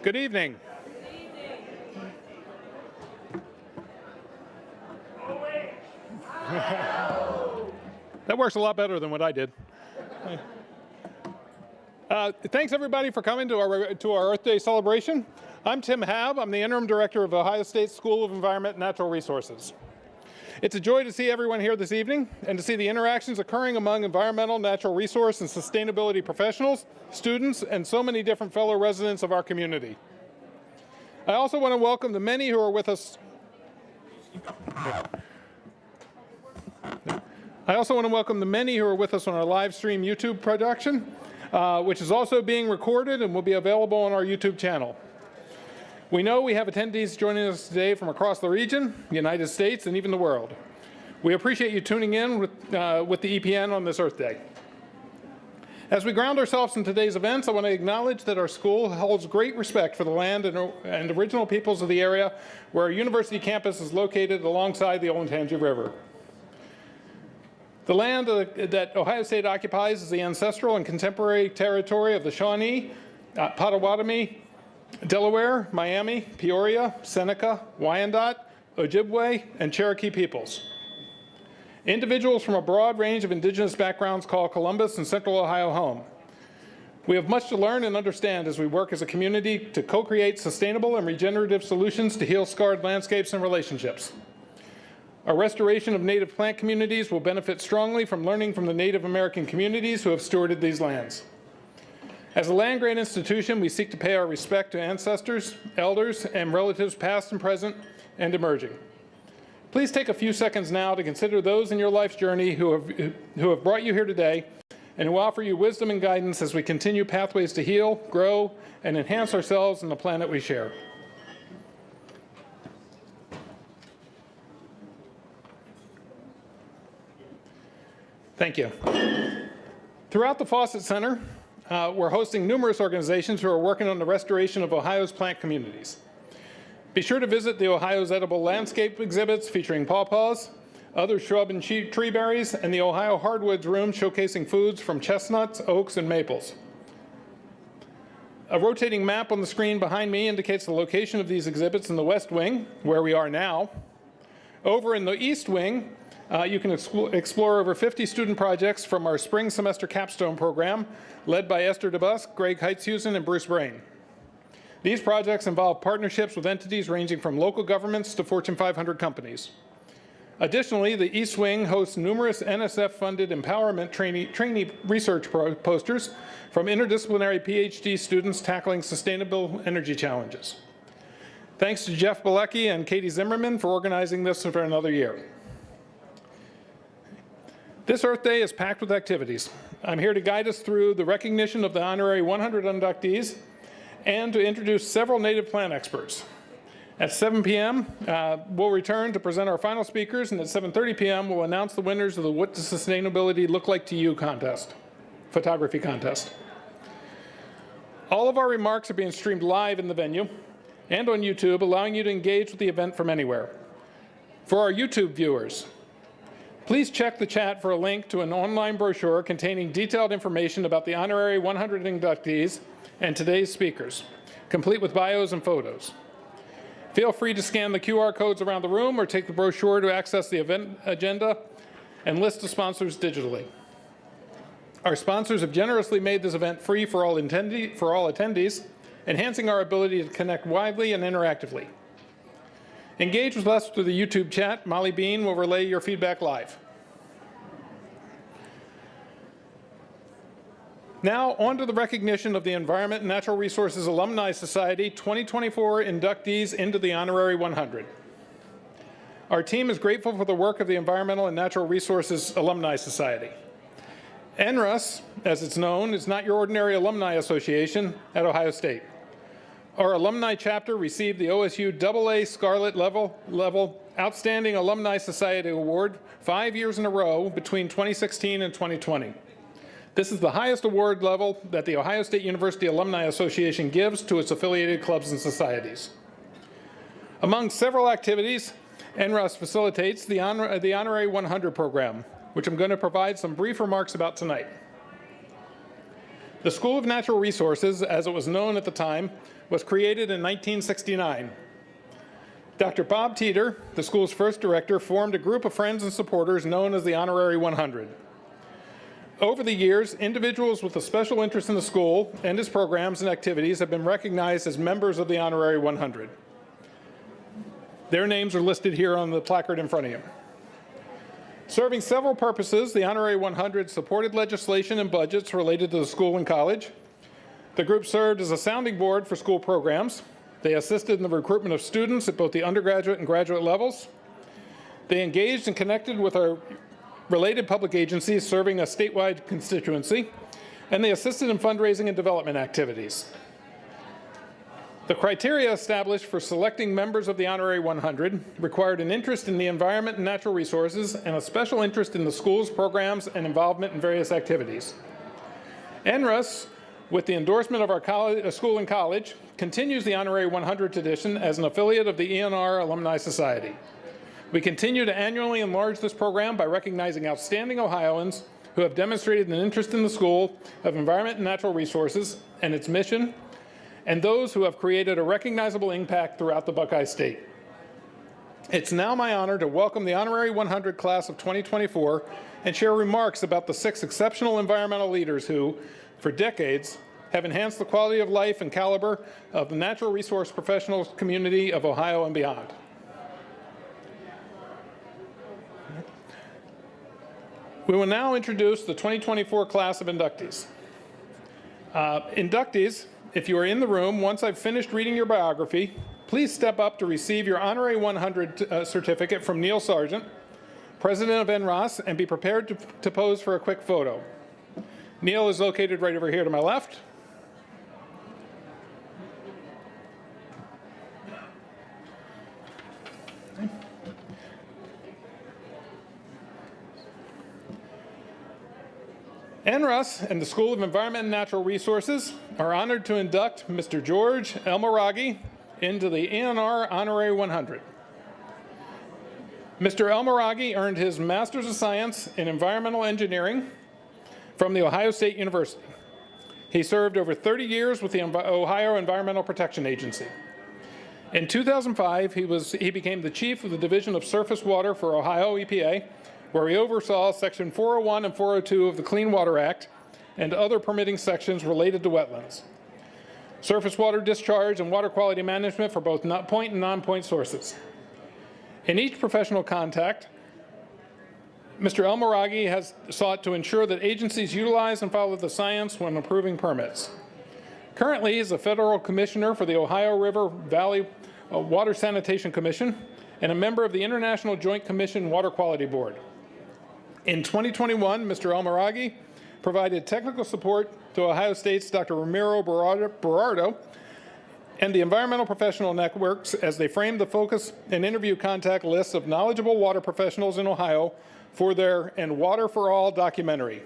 Good evening. That works a lot better than what I did. Thanks everybody for coming to our Earth Day celebration. I'm Tim Haab. I'm the interim director of Ohio State School of Environment and Natural Resources. It's a joy to see everyone here this evening and to see the interactions occurring among environmental, natural resource, and sustainability professionals, students, and so many different fellow residents of our community. I also want to welcome the many who are with us. I also want to welcome the many who are with us on our live stream YouTube production, which is also being recorded and will be available on our YouTube channel. We know we have attendees joining us today from across the region, the United States, and even the world. We appreciate you tuning in with the EPN on this Earth Day. As we ground ourselves in today's events, I want to acknowledge that our school holds great respect for the land and original peoples of the area where our university campus is located alongside the Olentangy River. The land that Ohio State occupies is the ancestral and contemporary territory of the Shawnee, Potawatomi, Delaware, Miami, Peoria, Seneca, Wyandot, Ojibwe, and Cherokee peoples. Individuals from a broad range of indigenous backgrounds call Columbus and Central Ohio home. We have much to learn and understand as we work as a community to co-create sustainable and regenerative solutions to heal scarred landscapes and relationships. Our restoration of native plant communities will benefit strongly from learning from the Native American communities who have stewarded these lands. As a land-grant institution, we seek to pay our respect to ancestors, elders, and relatives past and present and emerging. Please take a few seconds now to consider those in your life's journey who have brought you here today and who offer you wisdom and guidance as we continue pathways to heal, grow, and enhance ourselves and the planet we share. Thank you. Throughout the Fawcett Center, we're hosting numerous organizations who are working on the restoration of Ohio's plant communities. Be sure to visit the Ohio's Edible Landscape exhibits featuring pawpaws, other shrub and tree berries, and the Ohio Hardwoods room showcasing foods from chestnuts, oaks, and maples. A rotating map on the screen behind me indicates the location of these exhibits in the West Wing, where we are now. Over in the East Wing, you can explore over 50 student projects from our spring semester capstone program, led by Esther DeBusk, Greg Heitzhusen, and Bruce Brain. These projects involve partnerships with entities ranging from local governments to Fortune 500 companies. Additionally, the East Wing hosts numerous NSF-funded empowerment trainee research posters from interdisciplinary PhD students tackling sustainable energy challenges. Thanks to Jeff Bilecki and Katie Zimmerman for organizing this for another year. This Earth Day is packed with activities. I'm here to guide us through the recognition of the Honorary 100 inductees and to introduce several native plant experts. At 7 p.m., we'll return to present our final speakers, and at 7:30 p.m., we'll announce the winners of the What Does Sustainability Look Like to You contest, photography contest. All of our remarks are being streamed live in the venue and on YouTube, allowing you to engage with the event from anywhere. For our YouTube viewers, please check the chat for a link to an online brochure containing detailed information about the Honorary 100 inductees and today's speakers, complete with bios and photos. Feel free to scan the QR codes around the room or take the brochure to access the event agenda and list the sponsors digitally. Our sponsors have generously made this event free for all attendees, enhancing our ability to connect widely and interactively. Engage with us through the YouTube chat. Molly Bean will relay your feedback live. Now, on to the recognition of the Environment and Natural Resources Alumni Society 2024 inductees into the Honorary 100. Our team is grateful for the work of the Environmental and Natural Resources Alumni Society. NRUS, as it's known, is not your ordinary alumni association at Ohio State. Our alumni chapter received the OSU AA Scarlet Level Outstanding Alumni Society Award 5 years in a row between 2016 and 2020. This is the highest award level that the Ohio State University Alumni Association gives to its affiliated clubs and societies. Among several activities, NRUS facilitates the Honorary 100 program, which I'm going to provide some brief remarks about tonight. The School of Natural Resources, as it was known at the time, was created in 1969. Dr. Bob Deeter, the school's first director, formed a group of friends and supporters known as the Honorary 100. Over the years, individuals with a special interest in the school and its programs and activities have been recognized as members of the Honorary 100. Their names are listed here on the placard in front of you. Serving several purposes, the Honorary 100 supported legislation and budgets related to the school and college. The group served as a sounding board for school programs. They assisted in the recruitment of students at both the undergraduate and graduate levels. They engaged and connected with our related public agencies serving a statewide constituency, and they assisted in fundraising and development activities. The criteria established for selecting members of the Honorary 100 required an interest in the environment and natural resources and a special interest in the school's programs and involvement in various activities. NRUS, with the endorsement of our school and college, continues the Honorary 100 tradition as an affiliate of the ENR Alumni Society. We continue to annually enlarge this program by recognizing outstanding Ohioans who have demonstrated an interest in the School of Environment and Natural Resources and its mission, and those who have created a recognizable impact throughout the Buckeye State. It's now my honor to welcome the Honorary 100 class of 2024 and share remarks about the 6 exceptional environmental leaders who, for decades, have enhanced the quality of life and caliber of the natural resource professionals community of Ohio and beyond. We will now introduce the 2024 class of inductees. Inductees, if you are in the room, once I've finished reading your biography, please step up to receive your Honorary 100 certificate from Neil Sargent, President of NROS, and be prepared to pose for a quick photo. Neil is located right over here to my left. NRUS and the School of Environment and Natural Resources are honored to induct Mr. George Elmaraghy into the ENR Honorary 100. Mr. Elmaraghy earned his Master's of Science in Environmental Engineering from the Ohio State University. He served over 30 years with the Ohio Environmental Protection Agency. In 2005, he became the chief of the Division of Surface Water for Ohio EPA, where he oversaw Section 401 and 402 of the Clean Water Act and other permitting sections related to wetlands, surface water discharge, and water quality management for both point and non-point sources. In each professional contact, Mr. Elmaraghy has sought to ensure that agencies utilize and follow the science when approving permits. Currently, he is a federal commissioner for the Ohio River Valley Water Sanitation Commission and a member of the International Joint Commission Water Quality Board. In 2021, Mr. Elmaraghy provided technical support to Ohio State's Dr. Ramiro Berardo and the environmental professional networks as they framed the focus and interview contact lists of knowledgeable water professionals in Ohio for their And Water for All documentary.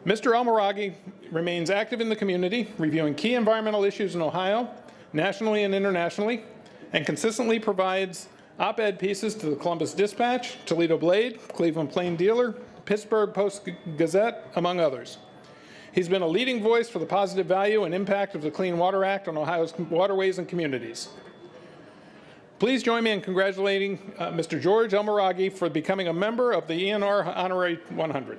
Mr. Elmaraghy remains active in the community, reviewing key environmental issues in Ohio, nationally and internationally, and consistently provides op-ed pieces to the Columbus Dispatch, Toledo Blade, Cleveland Plain Dealer, Pittsburgh Post-Gazette, among others. He's been a leading voice for the positive value and impact of the Clean Water Act on Ohio's waterways and communities. Please join me in congratulating Mr. George Elmaraghy for becoming a member of the ENR Honorary 100.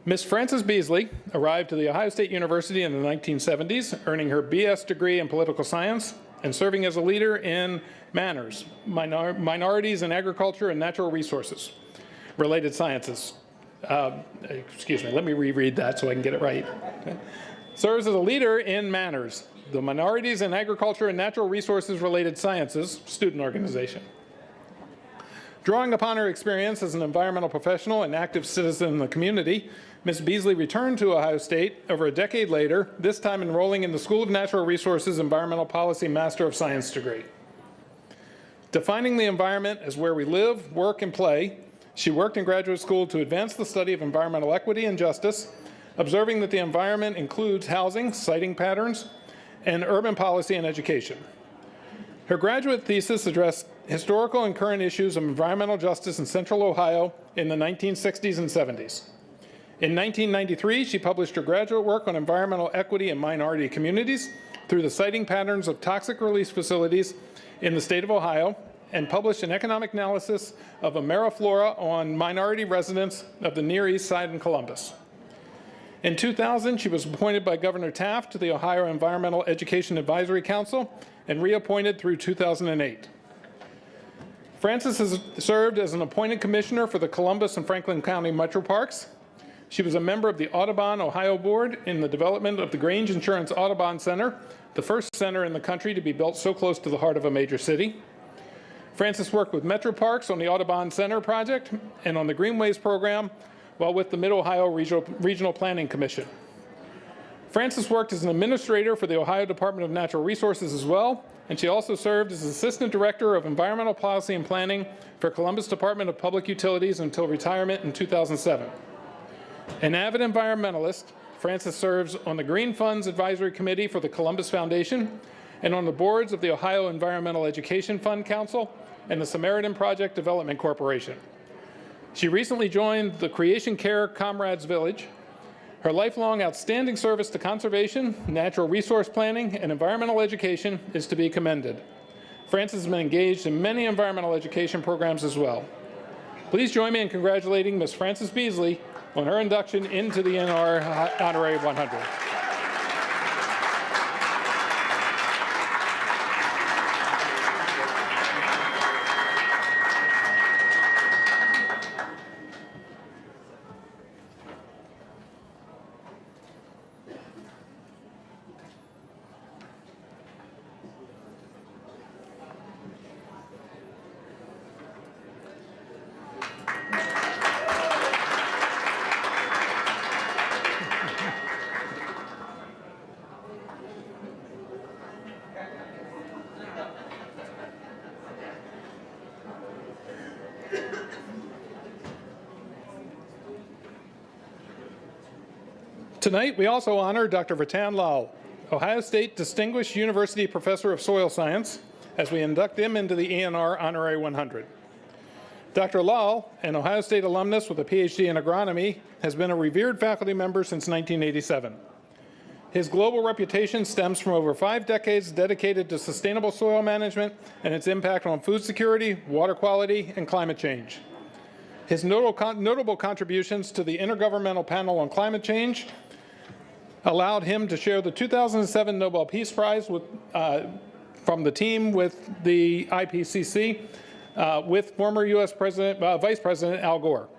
Ms. Frances Beasley arrived to the Ohio State University in the 1970s, earning her BS degree in political science and serving as a leader in MANRS, Minorities in Agriculture and Natural Resources, related sciences. Excuse me, let me reread that so I can get it right. Okay. Serves as a leader in MANRS, the Minorities in Agriculture and Natural Resources Related Sciences student organization. Drawing upon her experience as an environmental professional and active citizen in the community, Ms. Beasley returned to Ohio State over a decade later, this time enrolling in the School of Natural Resources Environmental Policy Master of Science degree. Defining the environment as where we live, work, and play, she worked in graduate school to advance the study of environmental equity and justice, observing that the environment includes housing, siting patterns, and urban policy and education. Her graduate thesis addressed historical and current issues of environmental justice in Central Ohio in the 1960s and 70s. In 1993, she published her graduate work on environmental equity in minority communities through the siting patterns of toxic release facilities in the state of Ohio, and published an economic analysis of Ameriflora on minority residents of the Near East Side in Columbus. In 2000, she was appointed by Governor Taft to the Ohio Environmental Education Advisory Council and reappointed through 2008. Frances has served as an appointed commissioner for the Columbus and Franklin County Metro Parks. She was a member of the Audubon Ohio Board in the development of the Grange Insurance Audubon Center, the first center in the country to be built so close to the heart of a major city. Frances worked with Metro Parks on the Audubon Center project and on the Greenways program, while with the Mid-Ohio Regional Planning Commission. Frances worked as an administrator for the Ohio Department of Natural Resources as well, and she also served as Assistant Director of Environmental Policy and Planning for Columbus Department of Public Utilities until retirement in 2007. An avid environmentalist, Frances serves on the Green Funds Advisory Committee for the Columbus Foundation and on the boards of the Ohio Environmental Education Fund Council and the Samaritan Project Development Corporation. She recently joined the Creation Care Comrades Village. Her lifelong outstanding service to conservation, natural resource planning, and environmental education is to be commended. Frances has been engaged in many environmental education programs as well. Please join me in congratulating Ms. Frances Beasley on her induction into the SENR Honorary 100. Tonight, we also honor Dr. Rattan Lal, Ohio State Distinguished University Professor of Soil Science, as we induct him into the SENR Honorary 100. Dr. Lal, an Ohio State alumnus with a PhD in agronomy, has been a revered faculty member since 1987. His global reputation stems from over 5 decades dedicated to sustainable soil management and its impact on food security, water quality, and climate change. His notable contributions to the Intergovernmental Panel on Climate Change allowed him to share the 2007 Nobel Peace Prize with, from the team with the IPCC with former U.S. Vice President Al Gore.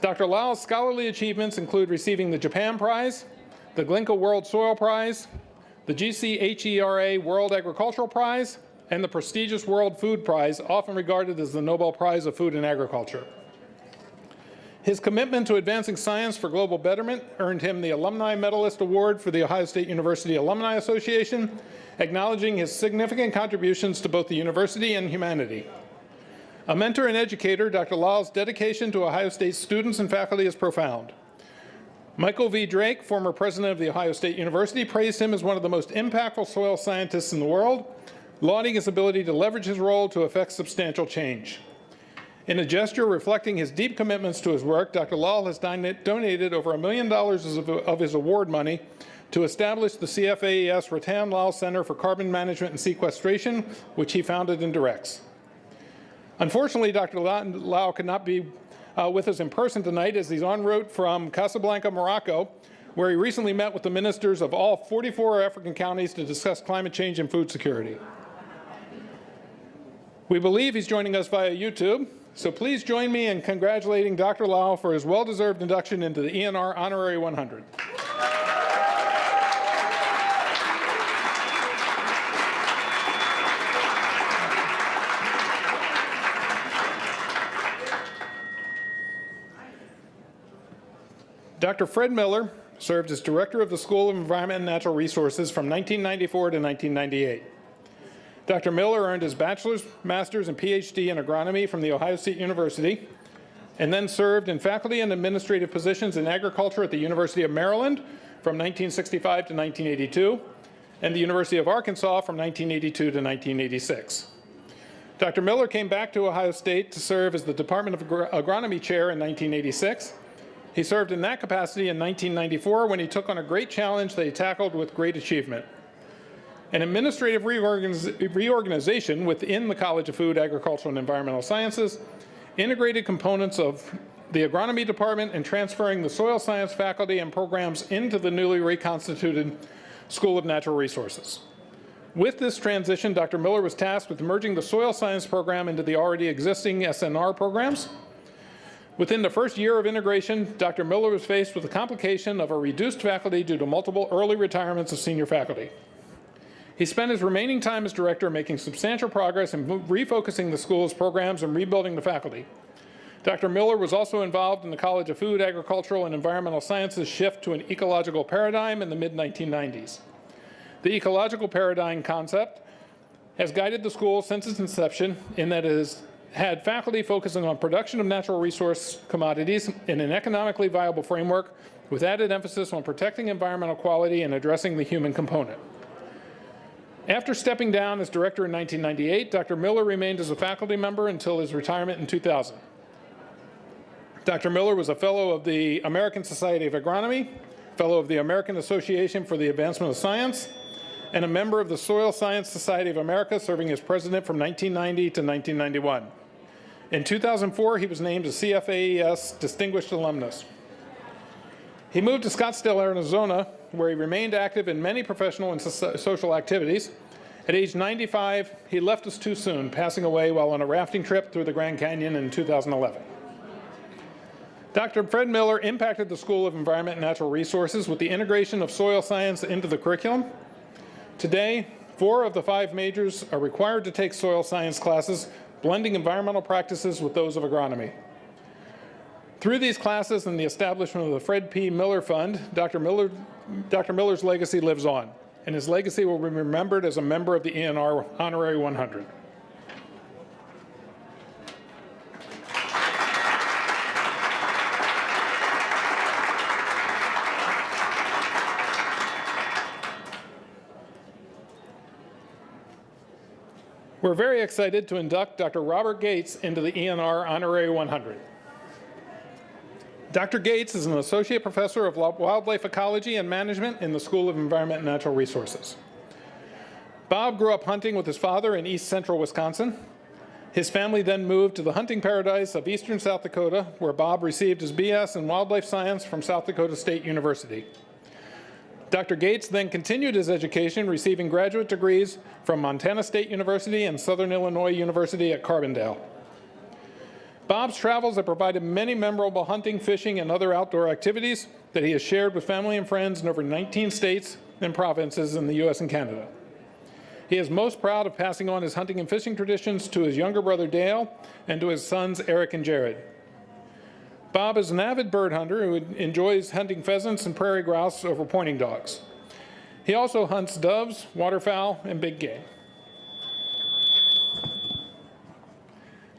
Dr. Lal's scholarly achievements include receiving the Japan Prize, the Glencoe World Soil Prize, the GCHERA World Agricultural Prize, and the prestigious World Food Prize, often regarded as the Nobel Prize of Food and Agriculture. His commitment to advancing science for global betterment earned him the Alumni Medalist Award for the Ohio State University Alumni Association, acknowledging his significant contributions to both the university and humanity. A mentor and educator, Dr. Lal's dedication to Ohio State students and faculty is profound. Michael V. Drake, former president of the Ohio State University, praised him as one of the most impactful soil scientists in the world, lauding his ability to leverage his role to effect substantial change. In a gesture reflecting his deep commitments to his work, Dr. Lal has donated over $1 million of his award money to establish the CFAES Rattan Lal Center for Carbon Management and Sequestration, which he founded and directs. Unfortunately, Dr. Lal could not be with us in person tonight as he's en route from Casablanca, Morocco, where he recently met with the ministers of all 44 African counties to discuss climate change and food security. We believe he's joining us via YouTube, so please join me in congratulating Dr. Lal for his well-deserved induction into the SENR Honorary 100. Dr. Fred Miller served as director of the School of Environment and Natural Resources from 1994 to 1998. Dr. Miller earned his bachelor's, master's, and PhD in agronomy from The Ohio State University, and then served in faculty and administrative positions in agriculture at the University of Maryland from 1965 to 1982, and the University of Arkansas from 1982 to 1986. Dr. Miller came back to Ohio State to serve as the Department of Agronomy chair in 1986. He served in that capacity in 1994 when he took on a great challenge that he tackled with great achievement. An administrative reorganization within the College of Food, Agricultural, and Environmental Sciences integrated components of the agronomy department and transferring the soil science faculty and programs into the newly reconstituted School of Natural Resources. With this transition, Dr. Miller was tasked with merging the soil science program into the already existing SNR programs. Within the first year of integration, Dr. Miller was faced with the complication of a reduced faculty due to multiple early retirements of senior faculty. He spent his remaining time as director making substantial progress in refocusing the school's programs and rebuilding the faculty. Dr. Miller was also involved in the College of Food, Agricultural, and Environmental Sciences shift to an ecological paradigm in the mid-1990s. The ecological paradigm concept has guided the school since its inception in that it has had faculty focusing on production of natural resource commodities in an economically viable framework with added emphasis on protecting environmental quality and addressing the human component. After stepping down as director in 1998, Dr. Miller remained as a faculty member until his retirement in 2000. Dr. Miller was a fellow of the American Society of Agronomy, fellow of the American Association for the Advancement of Science, and a member of the Soil Science Society of America, serving as president from 1990 to 1991. In 2004, he was named a CFAES Distinguished Alumnus. He moved to Scottsdale, Arizona, where he remained active in many professional and social activities. At age 95, he left us too soon, passing away while on a rafting trip through the Grand Canyon in 2011. Dr. Fred Miller impacted the School of Environment and Natural Resources with the integration of soil science into the curriculum. Today, 4 of the 5 majors are required to take soil science classes, blending environmental practices with those of agronomy. Through these classes and the establishment of the Fred P. Miller Fund, Dr. Miller's legacy lives on, and his legacy will be remembered as a member of the ENR Honorary 100. We're very excited to induct Dr. Robert Gates into the ENR Honorary 100. Dr. Gates is an associate professor of wildlife ecology and management in the School of Environment and Natural Resources. Bob grew up hunting with his father in east central Wisconsin. His family then moved to the hunting paradise of eastern South Dakota, where Bob received his BS in wildlife science from South Dakota State University. Dr. Gates then continued his education, receiving graduate degrees from Montana State University and Southern Illinois University at Carbondale. Bob's travels have provided many memorable hunting, fishing, and other outdoor activities that he has shared with family and friends in over 19 states and provinces in the U.S. and Canada. He is most proud of passing on his hunting and fishing traditions to his younger brother Dale and to his sons Eric and Jared. Bob is an avid bird hunter who enjoys hunting pheasants and prairie grouse over pointing dogs. He also hunts doves, waterfowl, and big game.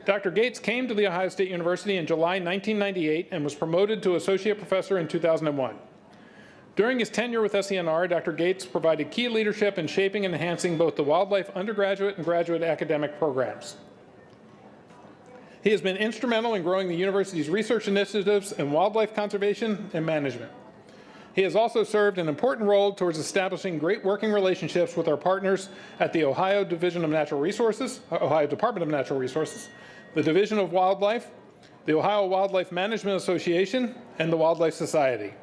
Dr. Gates came to The Ohio State University in July 1998 and was promoted to associate professor in 2001. During his tenure with SENR, Dr. Gates provided key leadership in shaping and enhancing both the wildlife undergraduate and graduate academic programs. He has been instrumental in growing the university's research initiatives in wildlife conservation and management. He has also served an important role towards establishing great working relationships with our partners at the Ohio Division of Natural Resources, Ohio Department of Natural Resources, the Division of Wildlife, the Ohio Wildlife Management Association, and the Wildlife Society.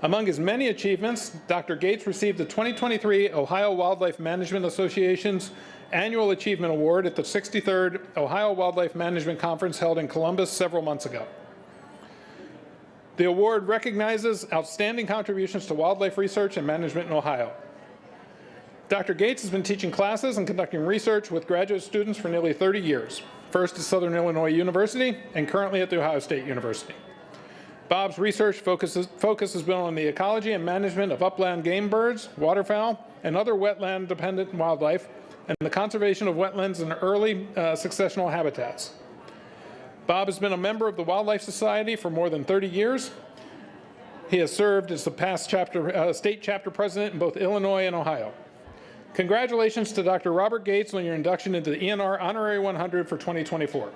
Among his many achievements, Dr. Gates received the 2023 Ohio Wildlife Management Association's Annual Achievement Award at the 63rd Ohio Wildlife Management Conference held in Columbus several months ago. The award recognizes outstanding contributions to wildlife research and management in Ohio. Dr. Gates has been teaching classes and conducting research with graduate students for nearly 30 years, first at Southern Illinois University and currently at The Ohio State University. Bob's research focus has been on the ecology and management of upland game birds, waterfowl, and other wetland-dependent wildlife, and the conservation of wetlands and early successional habitats. Bob has been a member of the Wildlife Society for more than 30 years. He has served as the past state chapter president in both Illinois and Ohio. Congratulations to Dr. Robert Gates on your induction into the ENR Honorary 100 for 2024.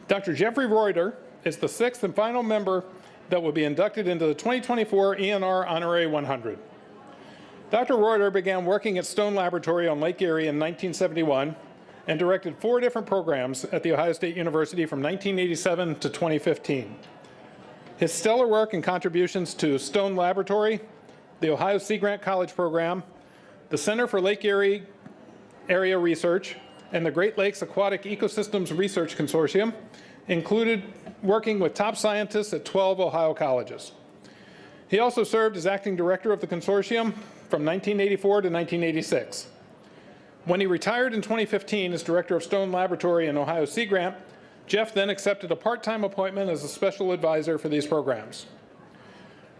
Dr. Jeffrey Reutter is the 6th and final member that will be inducted into the 2024 ENR Honorary 100. Dr. Reutter began working at Stone Laboratory on Lake Erie in 1971 and directed 4 different programs at The Ohio State University from 1987 to 2015. His stellar work and contributions to Stone Laboratory, the Ohio Sea Grant College Program, the Center for Lake Erie Area Research, and the Great Lakes Aquatic Ecosystems Research Consortium included working with top scientists at 12 Ohio colleges. He also served as acting director of the consortium from 1984 to 1986. When he retired in 2015 as director of Stone Laboratory and Ohio Sea Grant, Jeff then accepted a part-time appointment as a special advisor for these programs.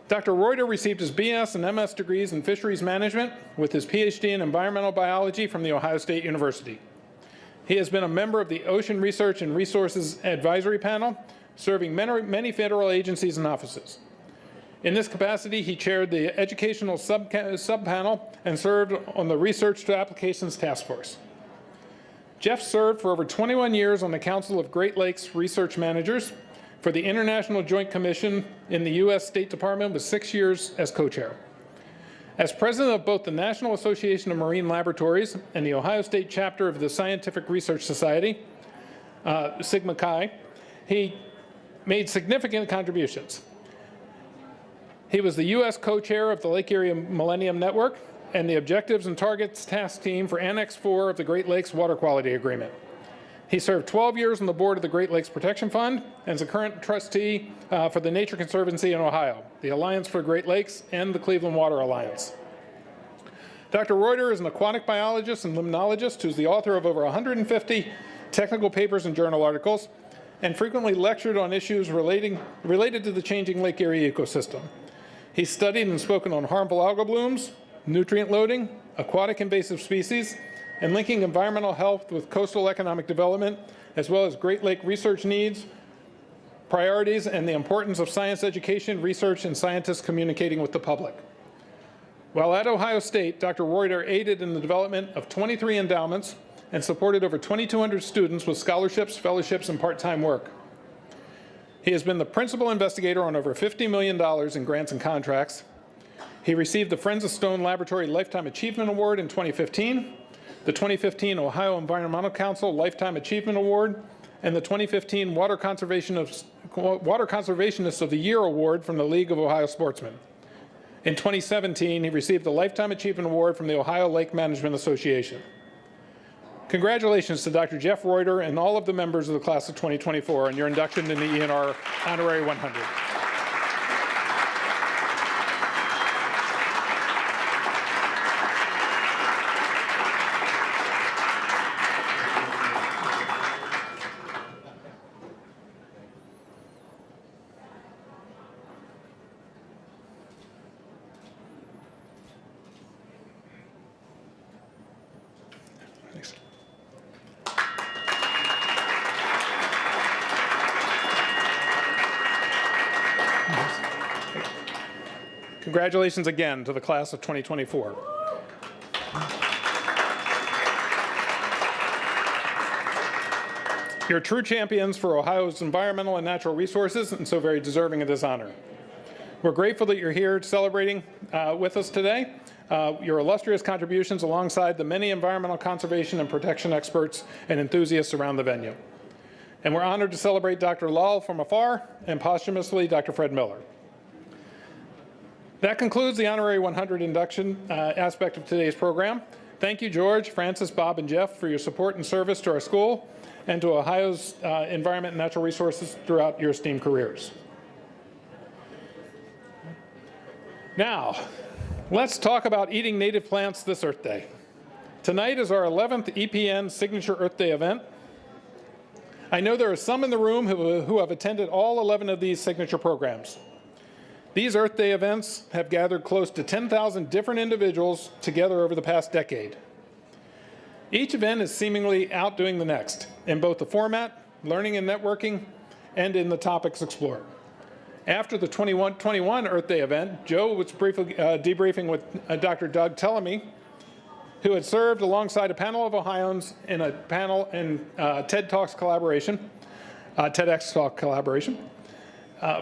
Dr. Reutter received his BS and MS degrees in fisheries management with his PhD in environmental biology from The Ohio State University. He has been a member of the Ocean Research and Resources Advisory Panel, serving many federal agencies and offices. In this capacity, he chaired the educational subpanel and served on the Research to Applications Task Force. Jeff served for over 21 years on the Council of Great Lakes Research Managers for the International Joint Commission in the U.S. State Department with 6 years as co-chair. As president of both the National Association of Marine Laboratories and the Ohio State chapter of the Scientific Research Society, Sigma Chi, he made significant contributions. He was the U.S. co-chair of the Lake Erie Millennium Network and the Objectives and Targets Task Team for Annex 4 of the Great Lakes Water Quality Agreement. He served 12 years on the board of the Great Lakes Protection Fund and is a current trustee for the Nature Conservancy in Ohio, the Alliance for Great Lakes, and the Cleveland Water Alliance. Dr. Reutter is an aquatic biologist and limnologist who's the author of over 150 technical papers and journal articles and frequently lectured on issues related to the changing Lake Erie ecosystem. He's studied and spoken on harmful algal blooms, nutrient loading, aquatic invasive species, and linking environmental health with coastal economic development, as well as Great Lake research needs, priorities, and the importance of science education, research, and scientists communicating with the public. While at Ohio State, Dr. Reutter aided in the development of 23 endowments and supported over 2,200 students with scholarships, fellowships, and part-time work. He has been the principal investigator on over $50 million in grants and contracts. He received the Friends of Stone Laboratory Lifetime Achievement Award in 2015, the 2015 Ohio Environmental Council Lifetime Achievement Award, and the 2015 Water Conservationists of the Year Award from the League of Ohio Sportsmen. In 2017, he received the Lifetime Achievement Award from the Ohio Lake Management Association. Congratulations to Dr. Jeff Reutter and all of the members of the class of 2024 on your induction in the ENR Honorary 100. Congratulations again to the class of 2024. You're true champions for Ohio's environmental and natural resources, and so very deserving of this honor. We're grateful that you're here celebrating with us today. Your illustrious contributions alongside the many environmental conservation and protection experts and enthusiasts around the venue. And we're honored to celebrate Dr. Lal from afar and posthumously Dr. Fred Miller. That concludes the Honorary 100 induction aspect of today's program. Thank you, George, Francis, Bob, and Jeff, for your support and service to our school and to Ohio's environment and natural resources throughout your esteemed careers. Now, let's talk about eating native plants this Earth Day. Tonight is our 11th EPN Signature Earth Day event. I know there are some in the room who have attended all 11 of these signature programs. These Earth Day events have gathered close to 10,000 different individuals together over the past decade. Each event is seemingly outdoing the next in both the format, learning and networking, and in the topics explored. After the 2021 Earth Day event, Joe was briefly debriefing with Dr. Doug Tellamy, who had served alongside a panel of Ohioans in a panel in TEDx Talk collaboration,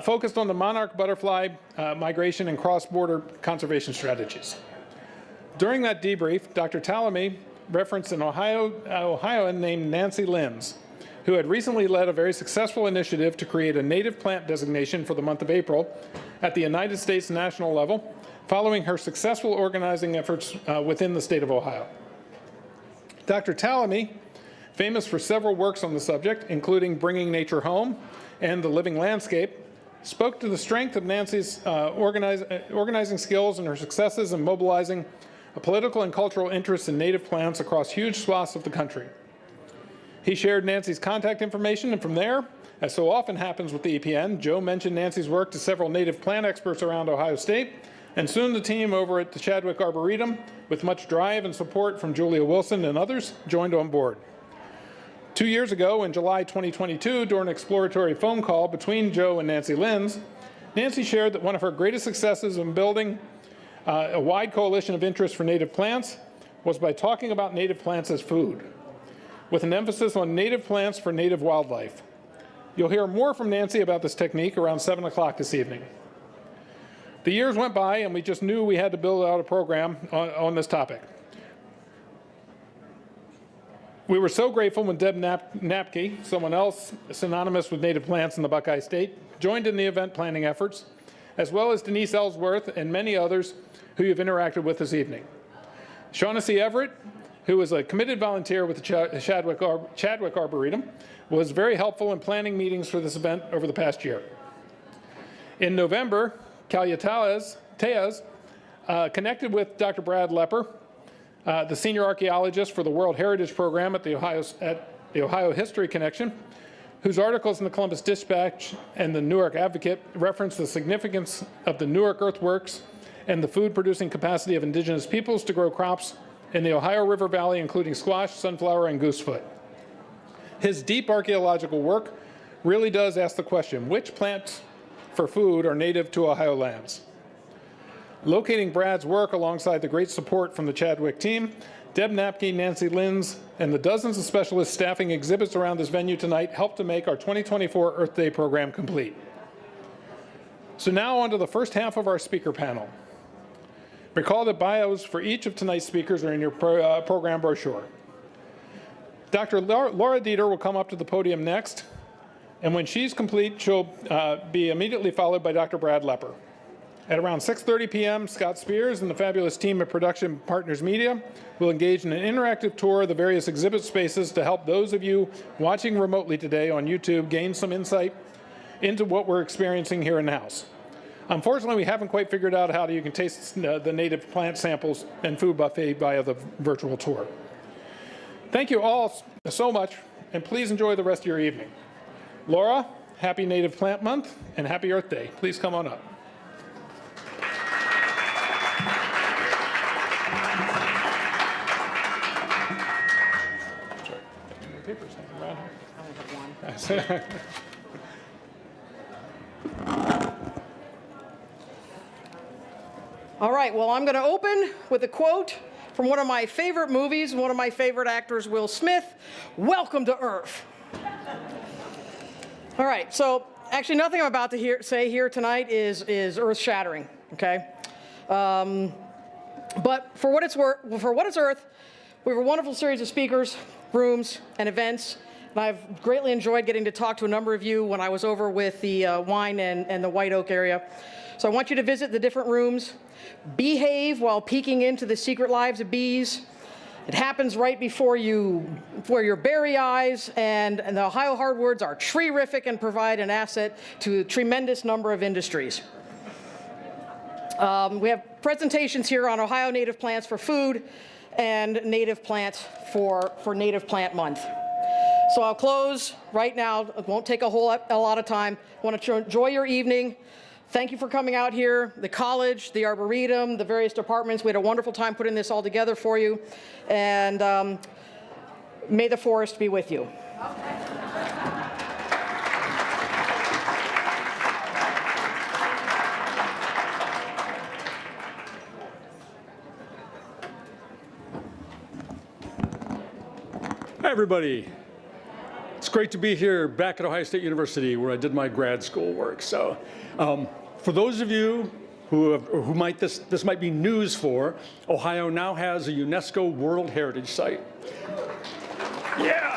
focused on the monarch butterfly migration and cross-border conservation strategies. During that debrief, Dr. Tellamy referenced an Ohioan named Nancy Linz, who had recently led a very successful initiative to create a native plant designation for the month of April at the United States national level, following her successful organizing efforts within the state of Ohio. Dr. Tellamy, famous for several works on the subject, including Bringing Nature Home and The Living Landscape, spoke to the strength of Nancy's organizing skills and her successes in mobilizing a political and cultural interest in native plants across huge swaths of the country. He shared Nancy's contact information, and from there, as so often happens with the EPN, Joe mentioned Nancy's work to several native plant experts around Ohio State, and soon the team over at the Chadwick Arboretum, with much drive and support from Julia Wilson and others, joined on board. 2 years ago, in July 2022, during an exploratory phone call between Joe and Nancy Linz, Nancy shared that one of her greatest successes in building a wide coalition of interest for native plants was by talking about native plants as food, with an emphasis on native plants for native wildlife. You'll hear more from Nancy about this technique around 7 o'clock this evening. The years went by, and we just knew we had to build out a program on this topic. We were so grateful when Debra Knapke, someone else synonymous with native plants in the Buckeye State, joined in the event planning efforts, as well as Denise Ellsworth and many others who you've interacted with this evening. Shaughnessy Everett, who is a committed volunteer with the Chadwick Arboretum, was very helpful in planning meetings for this event over the past year. In November, Kalia Tejas connected with Dr. Brad Lepper, the senior archaeologist for the World Heritage Program at the Ohio History Connection, whose articles in the Columbus Dispatch and the Newark Advocate reference the significance of the Newark earthworks and the food-producing capacity of indigenous peoples to grow crops in the Ohio River Valley, including squash, sunflower, and goosefoot. His deep archaeological work really does ask the question, which plants for food are native to Ohio lands? Locating Brad's work alongside the great support from the Chadwick team, Deb Knapke, Nancy Linz, and the dozens of specialists staffing exhibits around this venue tonight helped to make our 2024 Earth Day program complete. So now on to the first half of our speaker panel. Recall that bios for each of tonight's speakers are in your program brochure. Dr. Laura Deeter will come up to the podium next, and when she's complete, she'll be immediately followed by Dr. Brad Lepper. At around 6:30 p.m., Scott Spears and the fabulous team at Production Partners Media will engage in an interactive tour of the various exhibit spaces to help those of you watching remotely today on YouTube gain some insight into what we're experiencing here in-house. Unfortunately, we haven't quite figured out how you can taste the native plant samples and food buffet via the virtual tour. Thank you all so much, and please enjoy the rest of your evening. Laura, happy Native Plant Month and happy Earth Day. Please come on up. Sorry, papers hanging around here. I only have one. All right, well, I'm going to open with a quote from one of my favorite movies, one of my favorite actors, Will Smith. Welcome to Earth. All right, so actually nothing I'm about to say here tonight is earth-shattering, okay? But for what it's worth, we have a wonderful series of speakers, rooms, and events And I've greatly enjoyed getting to talk to a number of you when I was over with the wine and the White Oak area. So I want you to visit the different rooms, behave while peeking into the secret lives of bees. It happens right before your very eyes, and the Ohio hardwoods are tree-rific and provide an asset to a tremendous number of industries. We have presentations here on Ohio native plants for food and native plants for Native Plant Month. So I'll close right now. It won't take a lot of time. I want to enjoy your evening. Thank you for coming out here, the college, the Arboretum, the various departments. We had a wonderful time putting this all together for you. And may the forest be with you. Hi, everybody. It's great to be here back at Ohio State University where I did my grad school work. So for those of you who might this might be news for, Ohio now has a UNESCO World Heritage Site. Yeah!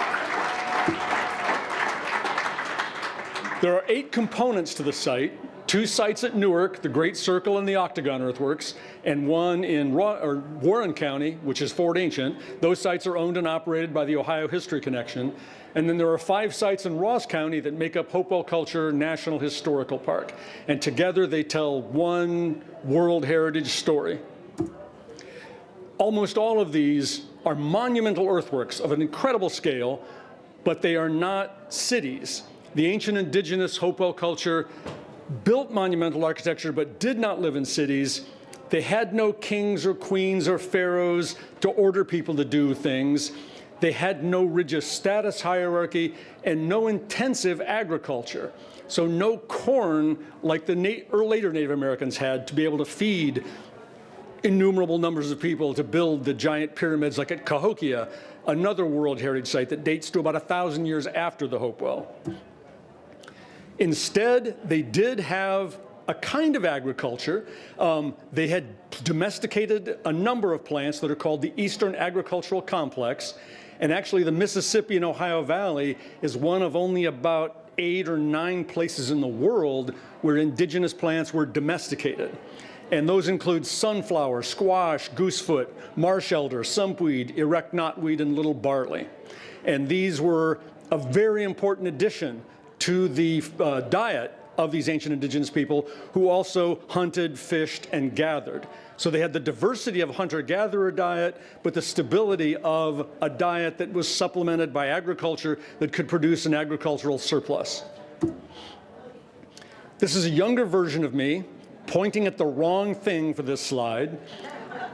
There are 8 components to the site. 2 sites at Newark, the Great Circle and the Octagon Earthworks, and 1 in Warren County, which is Fort Ancient. Those sites are owned and operated by the Ohio History Connection. And then there are 5 sites in Ross County that make up Hopewell Culture National Historical Park. And together they tell one World Heritage story. Almost all of these are monumental earthworks of an incredible scale, but they are not cities. The ancient indigenous Hopewell culture built monumental architecture but did not live in cities. They had no kings or queens or pharaohs to order people to do things. They had no rigid status hierarchy and no intensive agriculture. So no corn like the later Native Americans had to be able to feed innumerable numbers of people to build the giant pyramids like at Cahokia, another World Heritage Site that dates to about 1,000 years after the Hopewell. Instead, they did have a kind of agriculture. They had domesticated a number of plants that are called the Eastern Agricultural Complex. And actually, the Mississippi and Ohio Valley is one of only about 8 or 9 places in the world where indigenous plants were domesticated. And those include sunflower, squash, goosefoot, marsh elder, sumpweed, erect knotweed, and little barley. And these were a very important addition to the diet of these ancient indigenous people who also hunted, fished, and gathered. So they had the diversity of a hunter-gatherer diet, but the stability of a diet that was supplemented by agriculture that could produce an agricultural surplus. This is a younger version of me pointing at the wrong thing for this slide.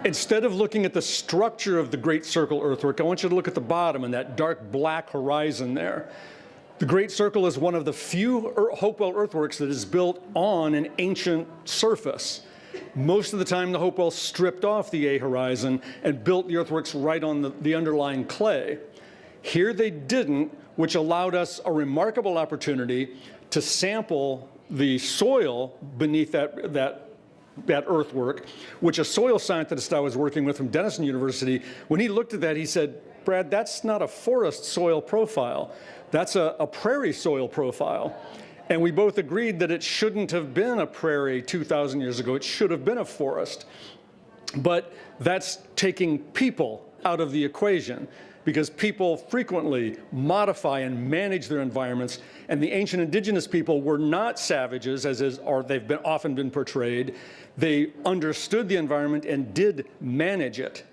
Instead of looking at the structure of the Great Circle earthwork, I want you to look at the bottom and that dark black horizon there. The Great Circle is one of the few Hopewell earthworks that is built on an ancient surface. Most of the time, the Hopewell stripped off the A horizon and built the earthworks right on the underlying clay. Here they didn't, which allowed us a remarkable opportunity to sample the soil beneath that earthwork, which a soil scientist I was working with from Denison University, when he looked at that, he said, "Brad, that's not a forest soil profile. That's a prairie soil profile." And we both agreed that it shouldn't have been a prairie 2,000 years ago. It should have been a forest. But that's taking people out of the equation, because people frequently modify and manage their environments. And the ancient indigenous people were not savages, or they've often been portrayed. They understood the environment and did manage it.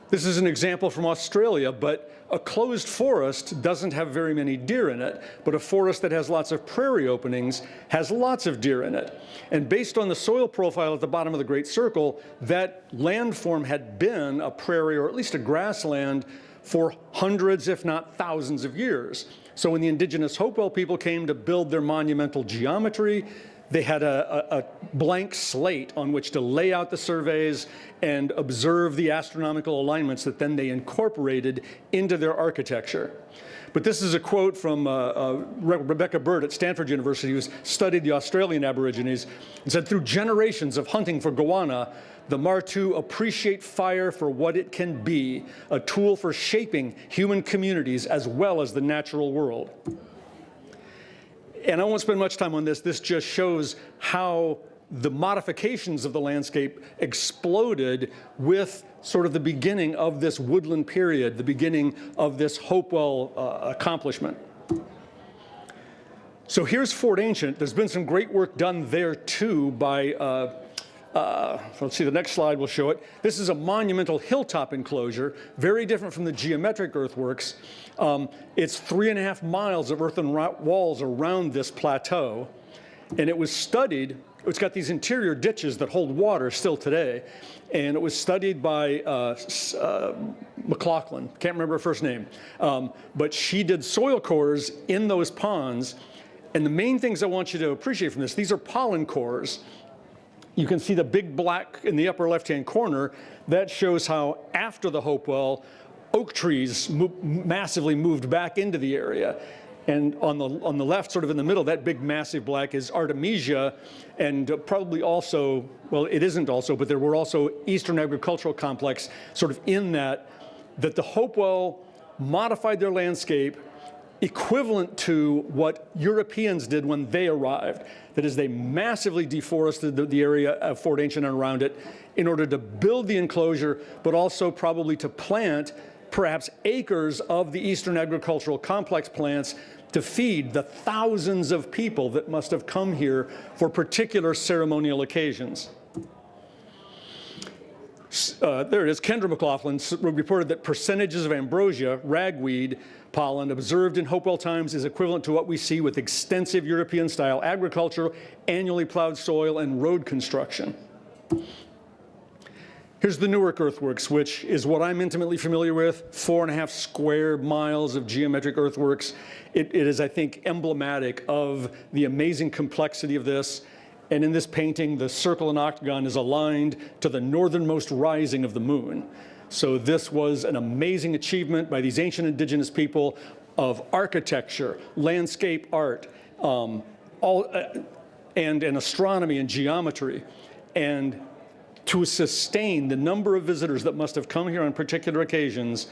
This is an example from Australia, but a closed forest doesn't have very many deer in it, but a forest that has lots of prairie openings has lots of deer in it. And based on the soil profile at the bottom of the Great Circle, that landform had been a prairie or at least a grassland for hundreds, if not thousands of years. So when the indigenous Hopewell people came to build their monumental geometry, They had a blank slate on which to lay out the surveys and observe the astronomical alignments that then they incorporated into their architecture. But this is a quote from Rebecca Bird at Stanford University, who studied the Australian Aborigines, and said, through generations of hunting for goanna, the Martu appreciate fire for what it can be, a tool for shaping human communities as well as the natural world. And I won't spend much time on this. This just shows how the modifications of the landscape exploded with sort of the beginning of this woodland period, the beginning of this Hopewell accomplishment. So here's Fort Ancient. There's been some great work done there too by, let's see, the next slide will show it. This is a monumental hilltop enclosure, very different from the geometric earthworks. It's 3.5 miles of earthen walls around this plateau, and it was studied. It's got these interior ditches that hold water still today, and it was studied by McLaughlin, can't remember her first name, but she did soil cores in those ponds, and the main things I want you to appreciate from this, these are pollen cores. You can see the big black in the upper left-hand corner. That shows how after the Hopewell, oak trees massively moved back into the area. And on the left, sort of in the middle, that big massive black is Artemisia, and probably also, well, it isn't also, but there were also Eastern Agricultural Complex sort of in that the Hopewell modified their landscape equivalent to what Europeans did when they arrived. That is, they massively deforested the area of Fort Ancient and around it in order to build the enclosure, but also probably to plant perhaps acres of the Eastern Agricultural Complex plants to feed the thousands of people that must have come here for particular ceremonial occasions. There it is. Kendra McLaughlin reported that percentages of ambrosia, ragweed, pollen observed in Hopewell times is equivalent to what we see with extensive European-style agriculture, annually plowed soil, and road construction. Here's the Newark earthworks, which is what I'm intimately familiar with, 4.5 square miles of geometric earthworks. It is, I think, emblematic of the amazing complexity of this. And in this painting, the circle and octagon is aligned to the northernmost rising of the moon. So this was an amazing achievement by these ancient indigenous people of architecture, landscape art, and astronomy and geometry. And to sustain the number of visitors that must have come here on particular occasions,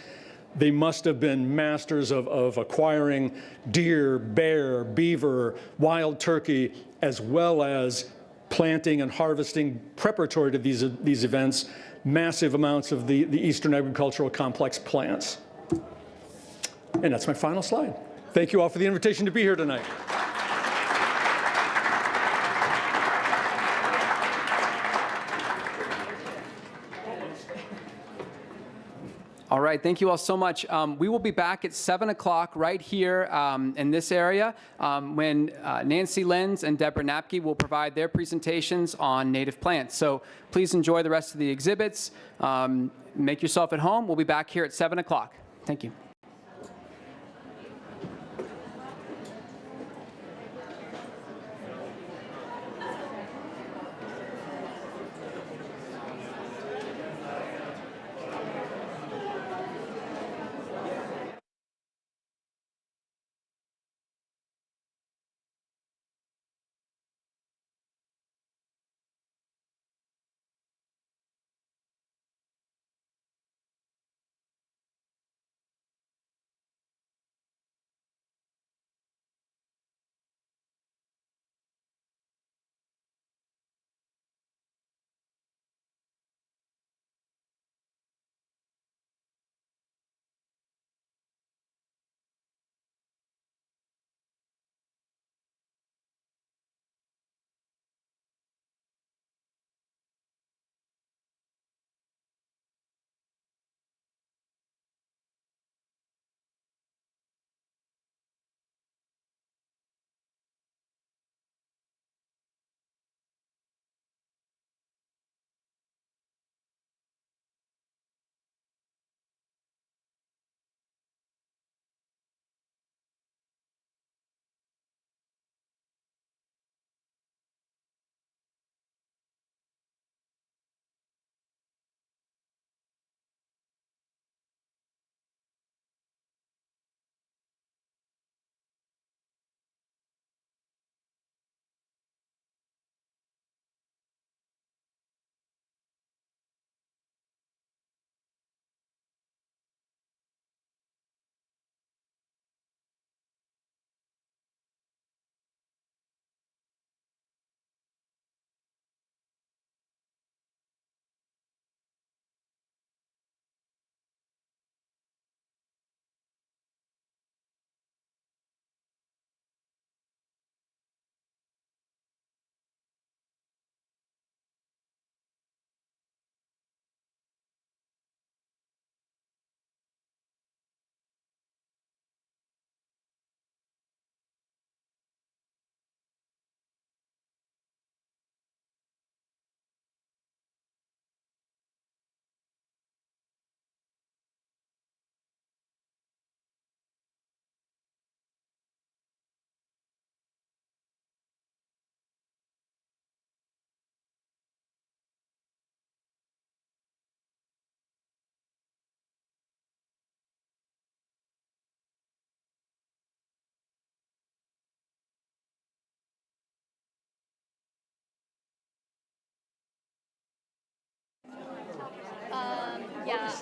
they must have been masters of acquiring deer, bear, beaver, wild turkey, as well as planting and harvesting preparatory to these events, massive amounts of the Eastern Agricultural Complex plants. And that's my final slide. Thank you all for the invitation to be here tonight. All right, thank you all so much. We will be back at 7 o'clock right here in this area when Nancy Linz and Debra Knapke will provide their presentations on native plants. So please enjoy the rest of the exhibits. Make yourself at home. We'll be back here at 7 o'clock. Thank you.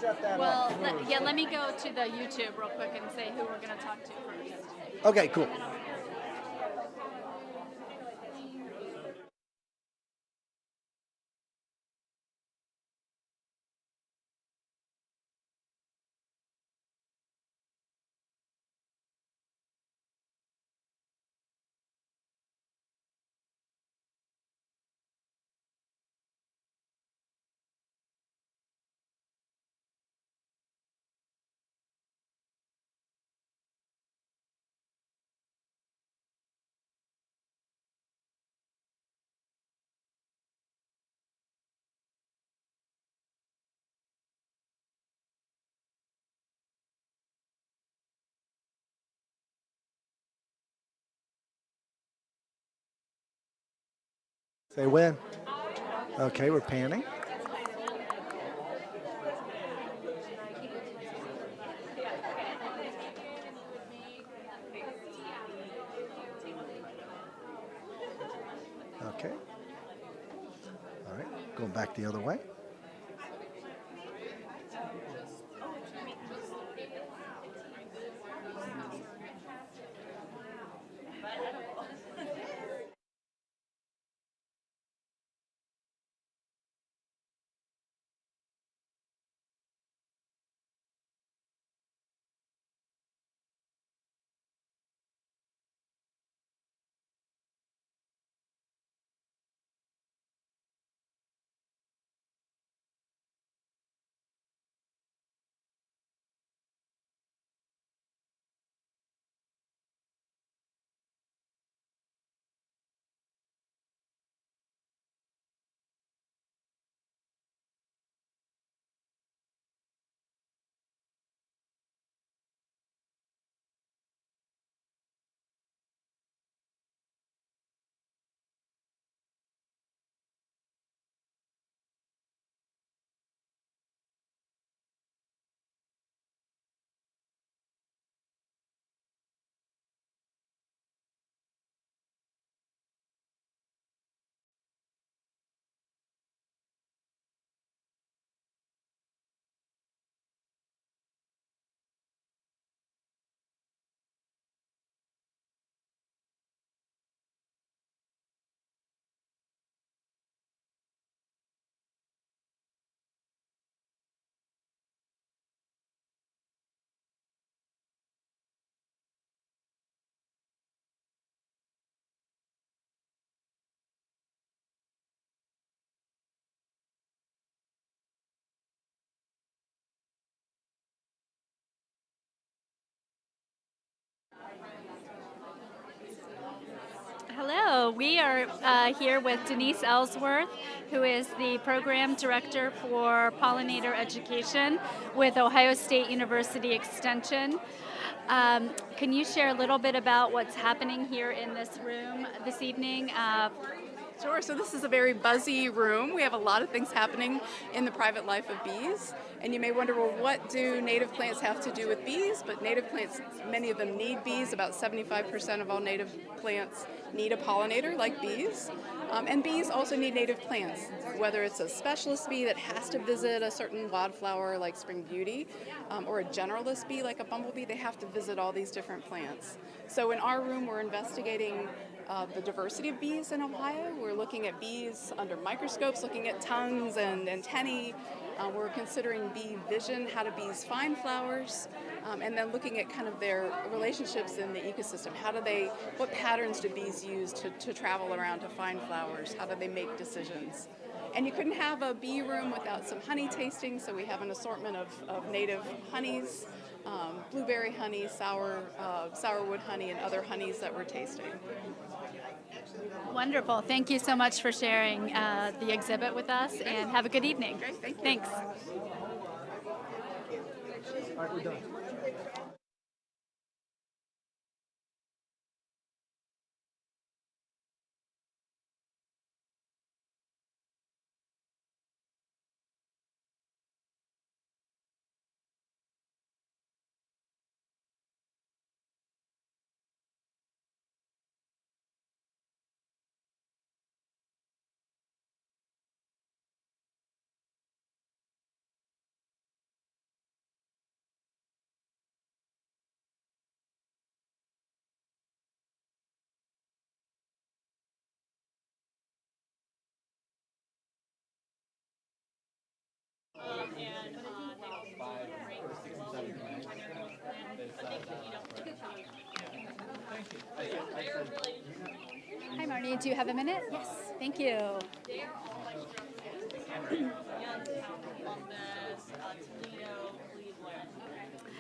Well, let me go to the YouTube real quick and say who we're going to talk to first. Okay, cool. Say when. Okay, we're panning. Okay. All right, going back the other way. Hello, we are here with Denise Ellsworth, who is the Program Director for Pollinator Education with Ohio State University Extension. Can you share a little bit about what's happening here in this room this evening? Sure. So this is a very buzzy room. We have a lot of things happening in the private life of bees. And you may wonder, well, what do native plants have to do with bees? But native plants, many of them need bees. About 75% of all native plants need a pollinator like bees. And bees also need native plants, whether it's a specialist bee that has to visit a certain wildflower like spring beauty, or a generalist bee like a bumblebee, they have to visit all these different plants. So in our room, we're investigating the diversity of bees in Ohio. We're looking at bees under microscopes, looking at tongues and antennae. We're considering bee vision, how do bees find flowers, and then looking at kind of their relationships in the ecosystem. What patterns do bees use to travel around to find flowers? How do they make decisions? And you couldn't have a bee room without some honey tasting, so we have an assortment of native honeys, blueberry honey, sourwood honey, and other honeys that we're tasting. Wonderful. Thank you so much for sharing the exhibit with us, and have a good evening. Great, thank you. Thanks. All right, we're done. Hi, Marnie. Do you have a minute? Yes. Thank you.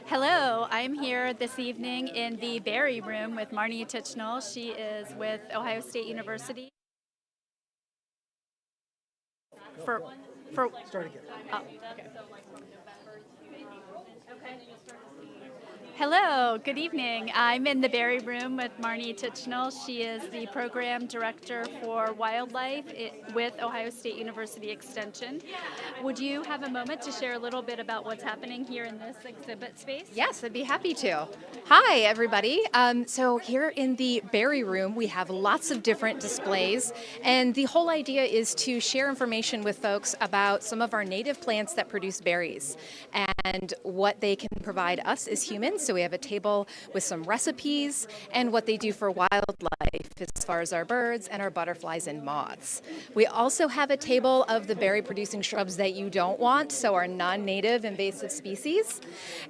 Hello, I'm here this evening in the Berry Room with Marne Titchenell. She is with Ohio State University. For Start again. okay. Hello, good evening. I'm in the Berry Room with Marne Titchenell. She is the program director for wildlife with Ohio State University Extension. Would you have a moment to share a little bit about what's happening here in this exhibit space? Yes, I'd be happy to. Hi, everybody. So here in the Berry Room, we have lots of different displays, and the whole idea is to share information with folks about some of our native plants that produce berries and what they can provide us as humans. So we have a table with some recipes and what they do for wildlife as far as our birds and our butterflies and moths. We also have a table of the berry-producing shrubs that you don't want, so our non-native invasive species.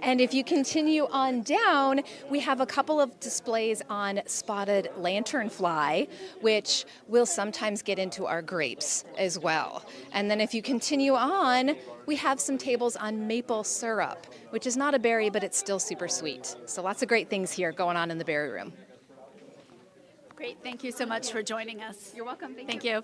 And if you continue on down, we have a couple of displays on spotted lanternfly, which will sometimes get into our grapes as well. And then if you continue on, we have some tables on maple syrup, which is not a berry, but it's still super sweet. So lots of great things here going on in the Berry Room. Great, thank you so much for joining us. You're welcome. Thank you.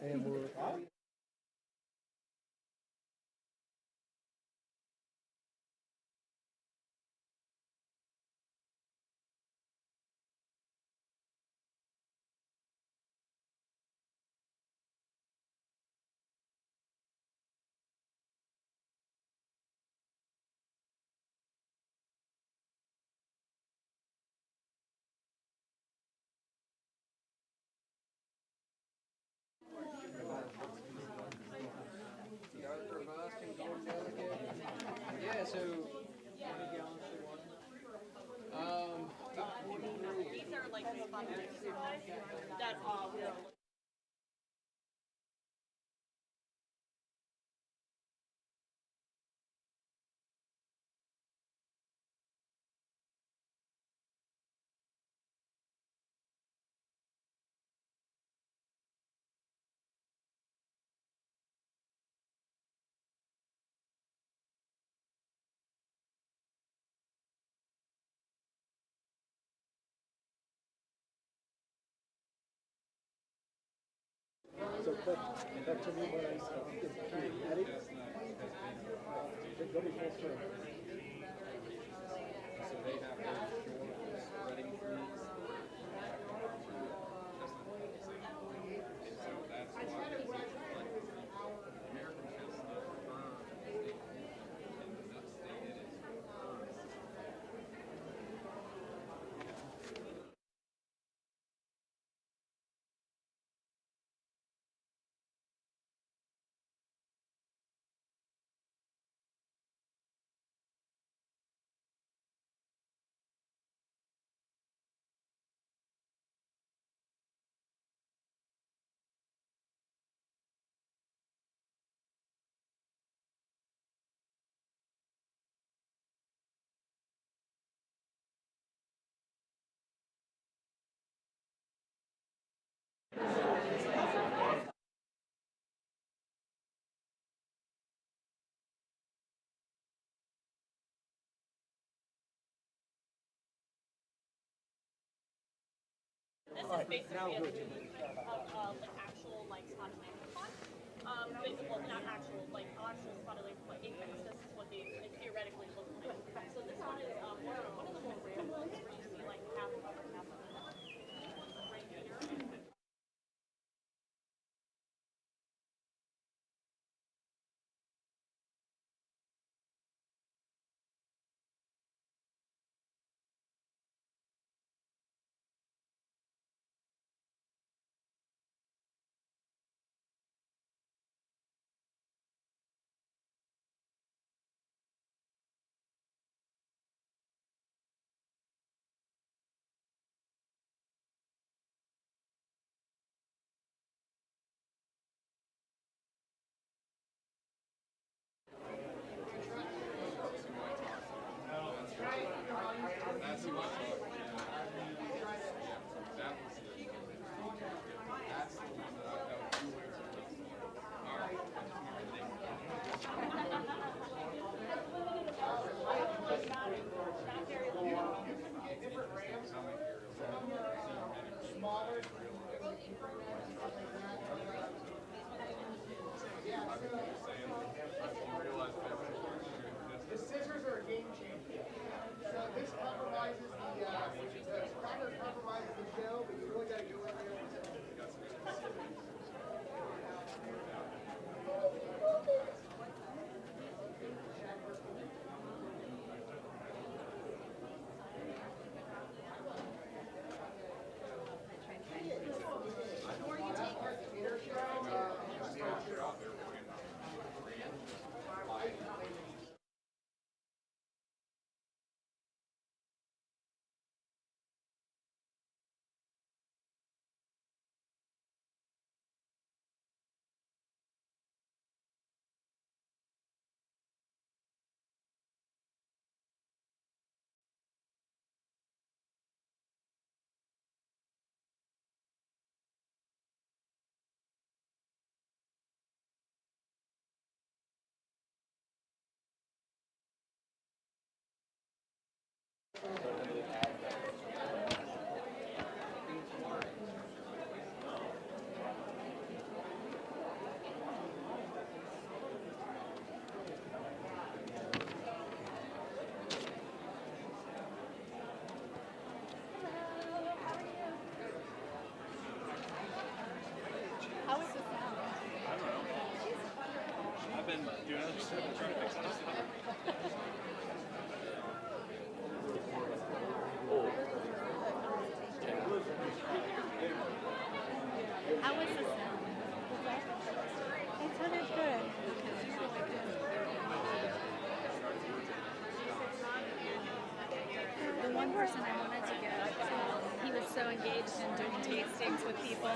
Yeah, so these are like that This is basically like actual like spotted lanternfly. Well, not actual like actual spotted lanternfly apex. This is what they theoretically look like. So this one is one of the more rare ones where you see like half of upper, half of lower. This one's a gray Deeter. How was the sound? It sounded good. The one person I wanted to get, he was so engaged in doing tastings with people.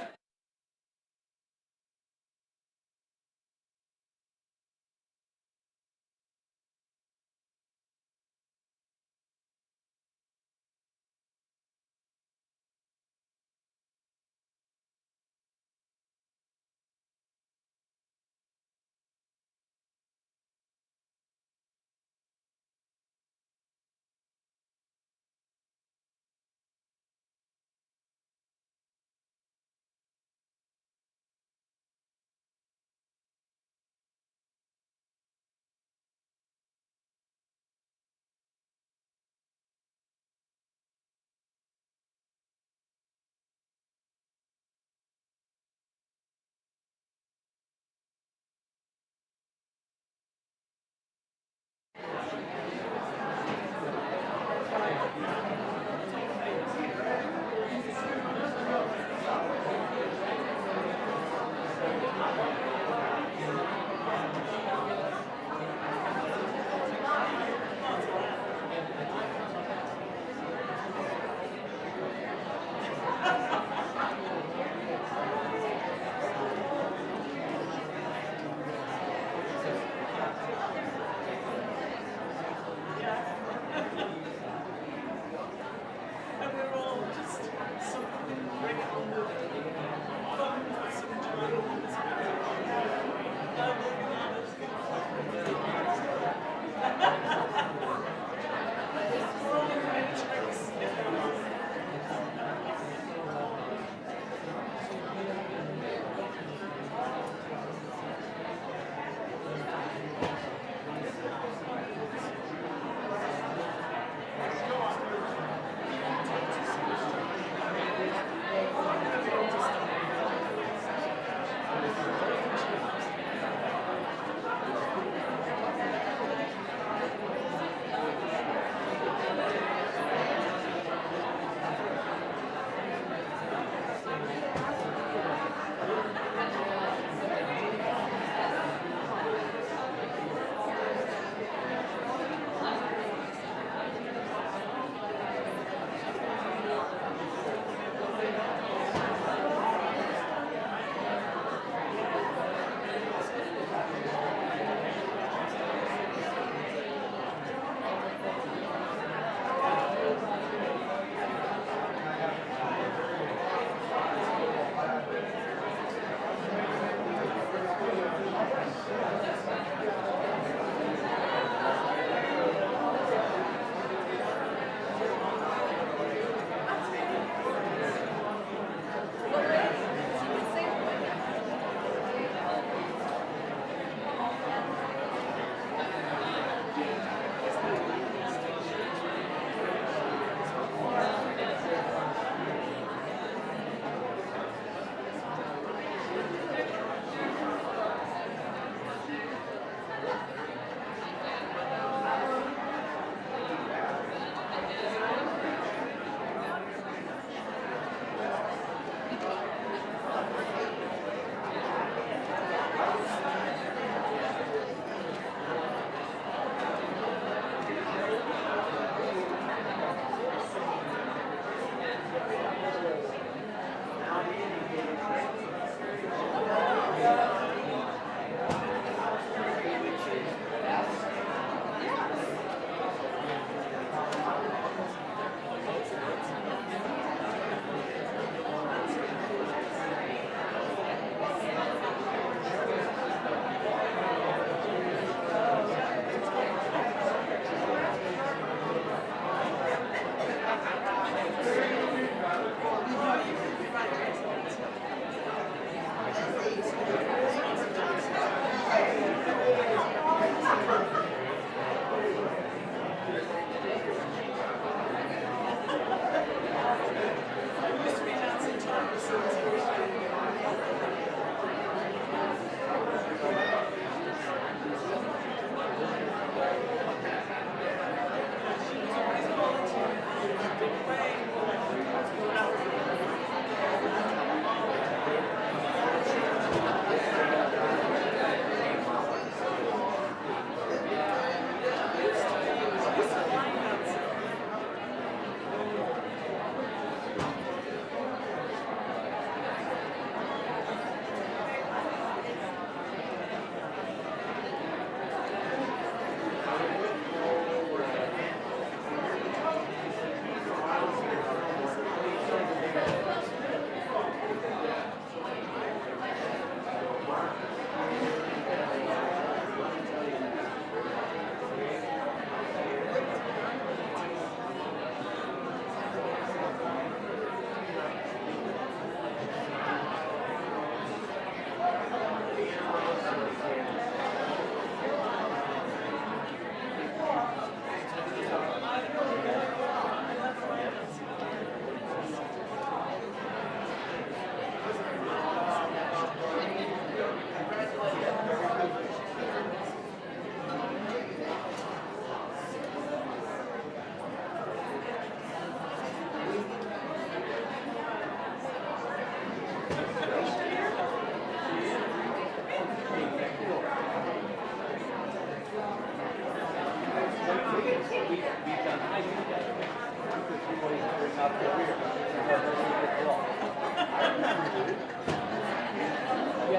You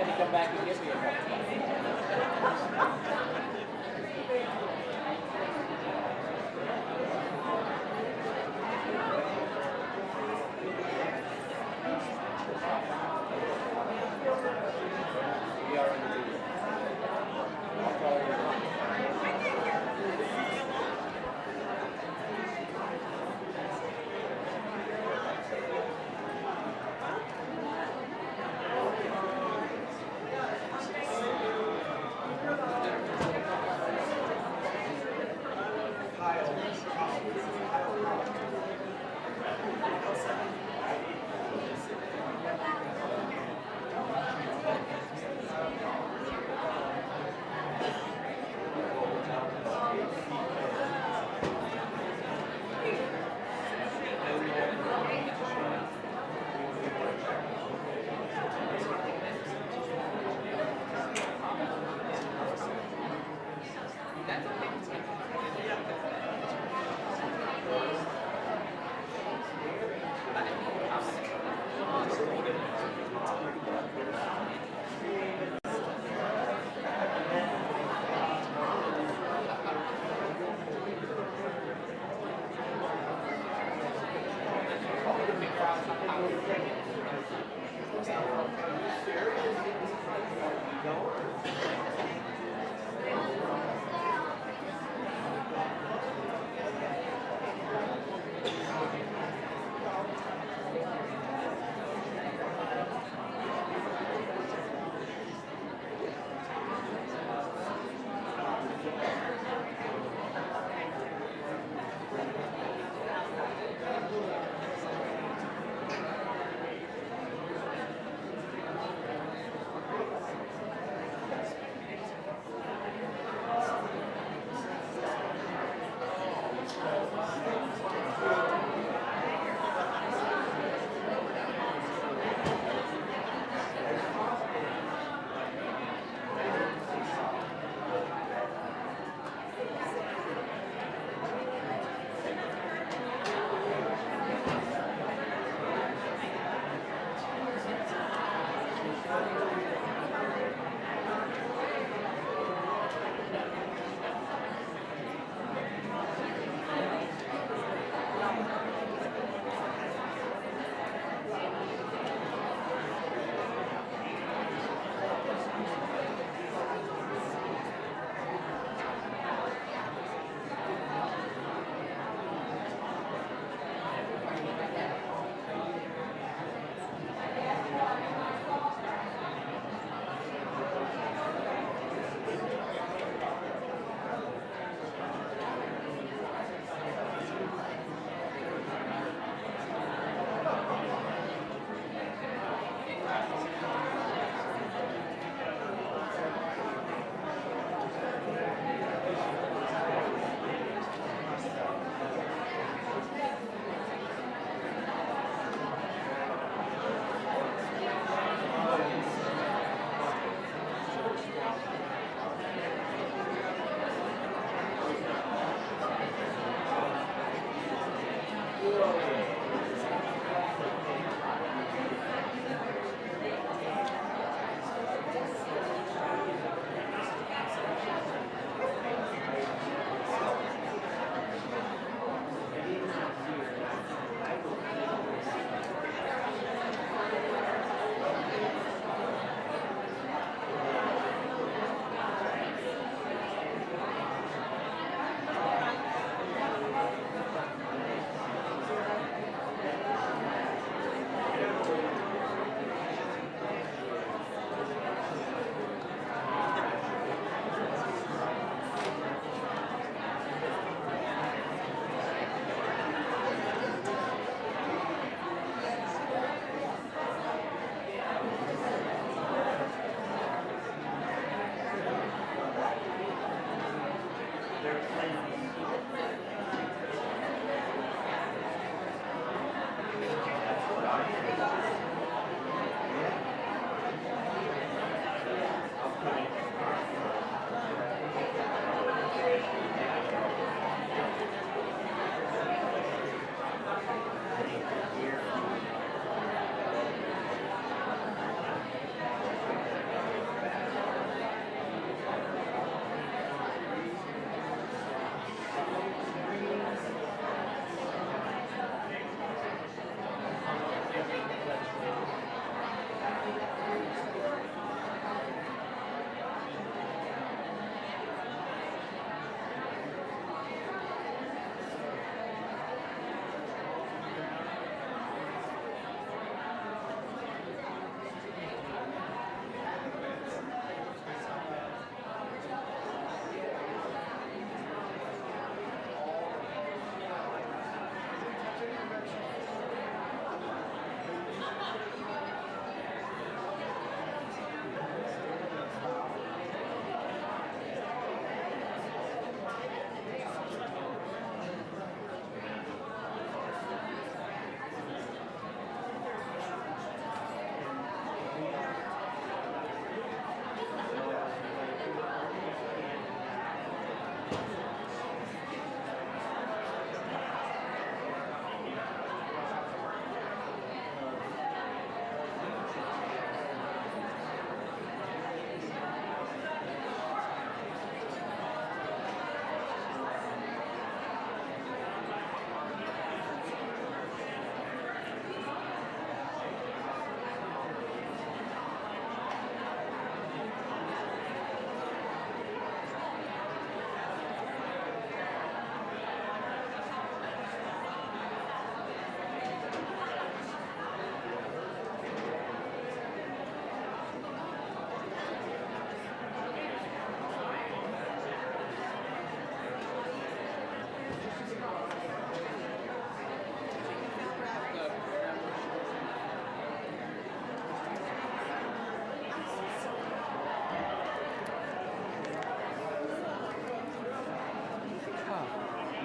had to come back and get me a couple.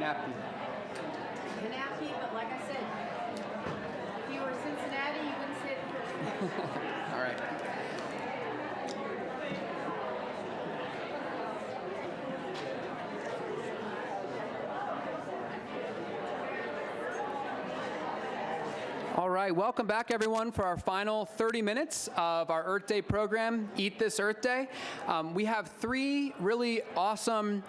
Knapke. Knapke, but like I said, if you were Cincinnati, you wouldn't say it first. All right. All right, welcome back everyone for our final 30 minutes of our Earth Day program, Eat This Earth Day. We have 3 really awesome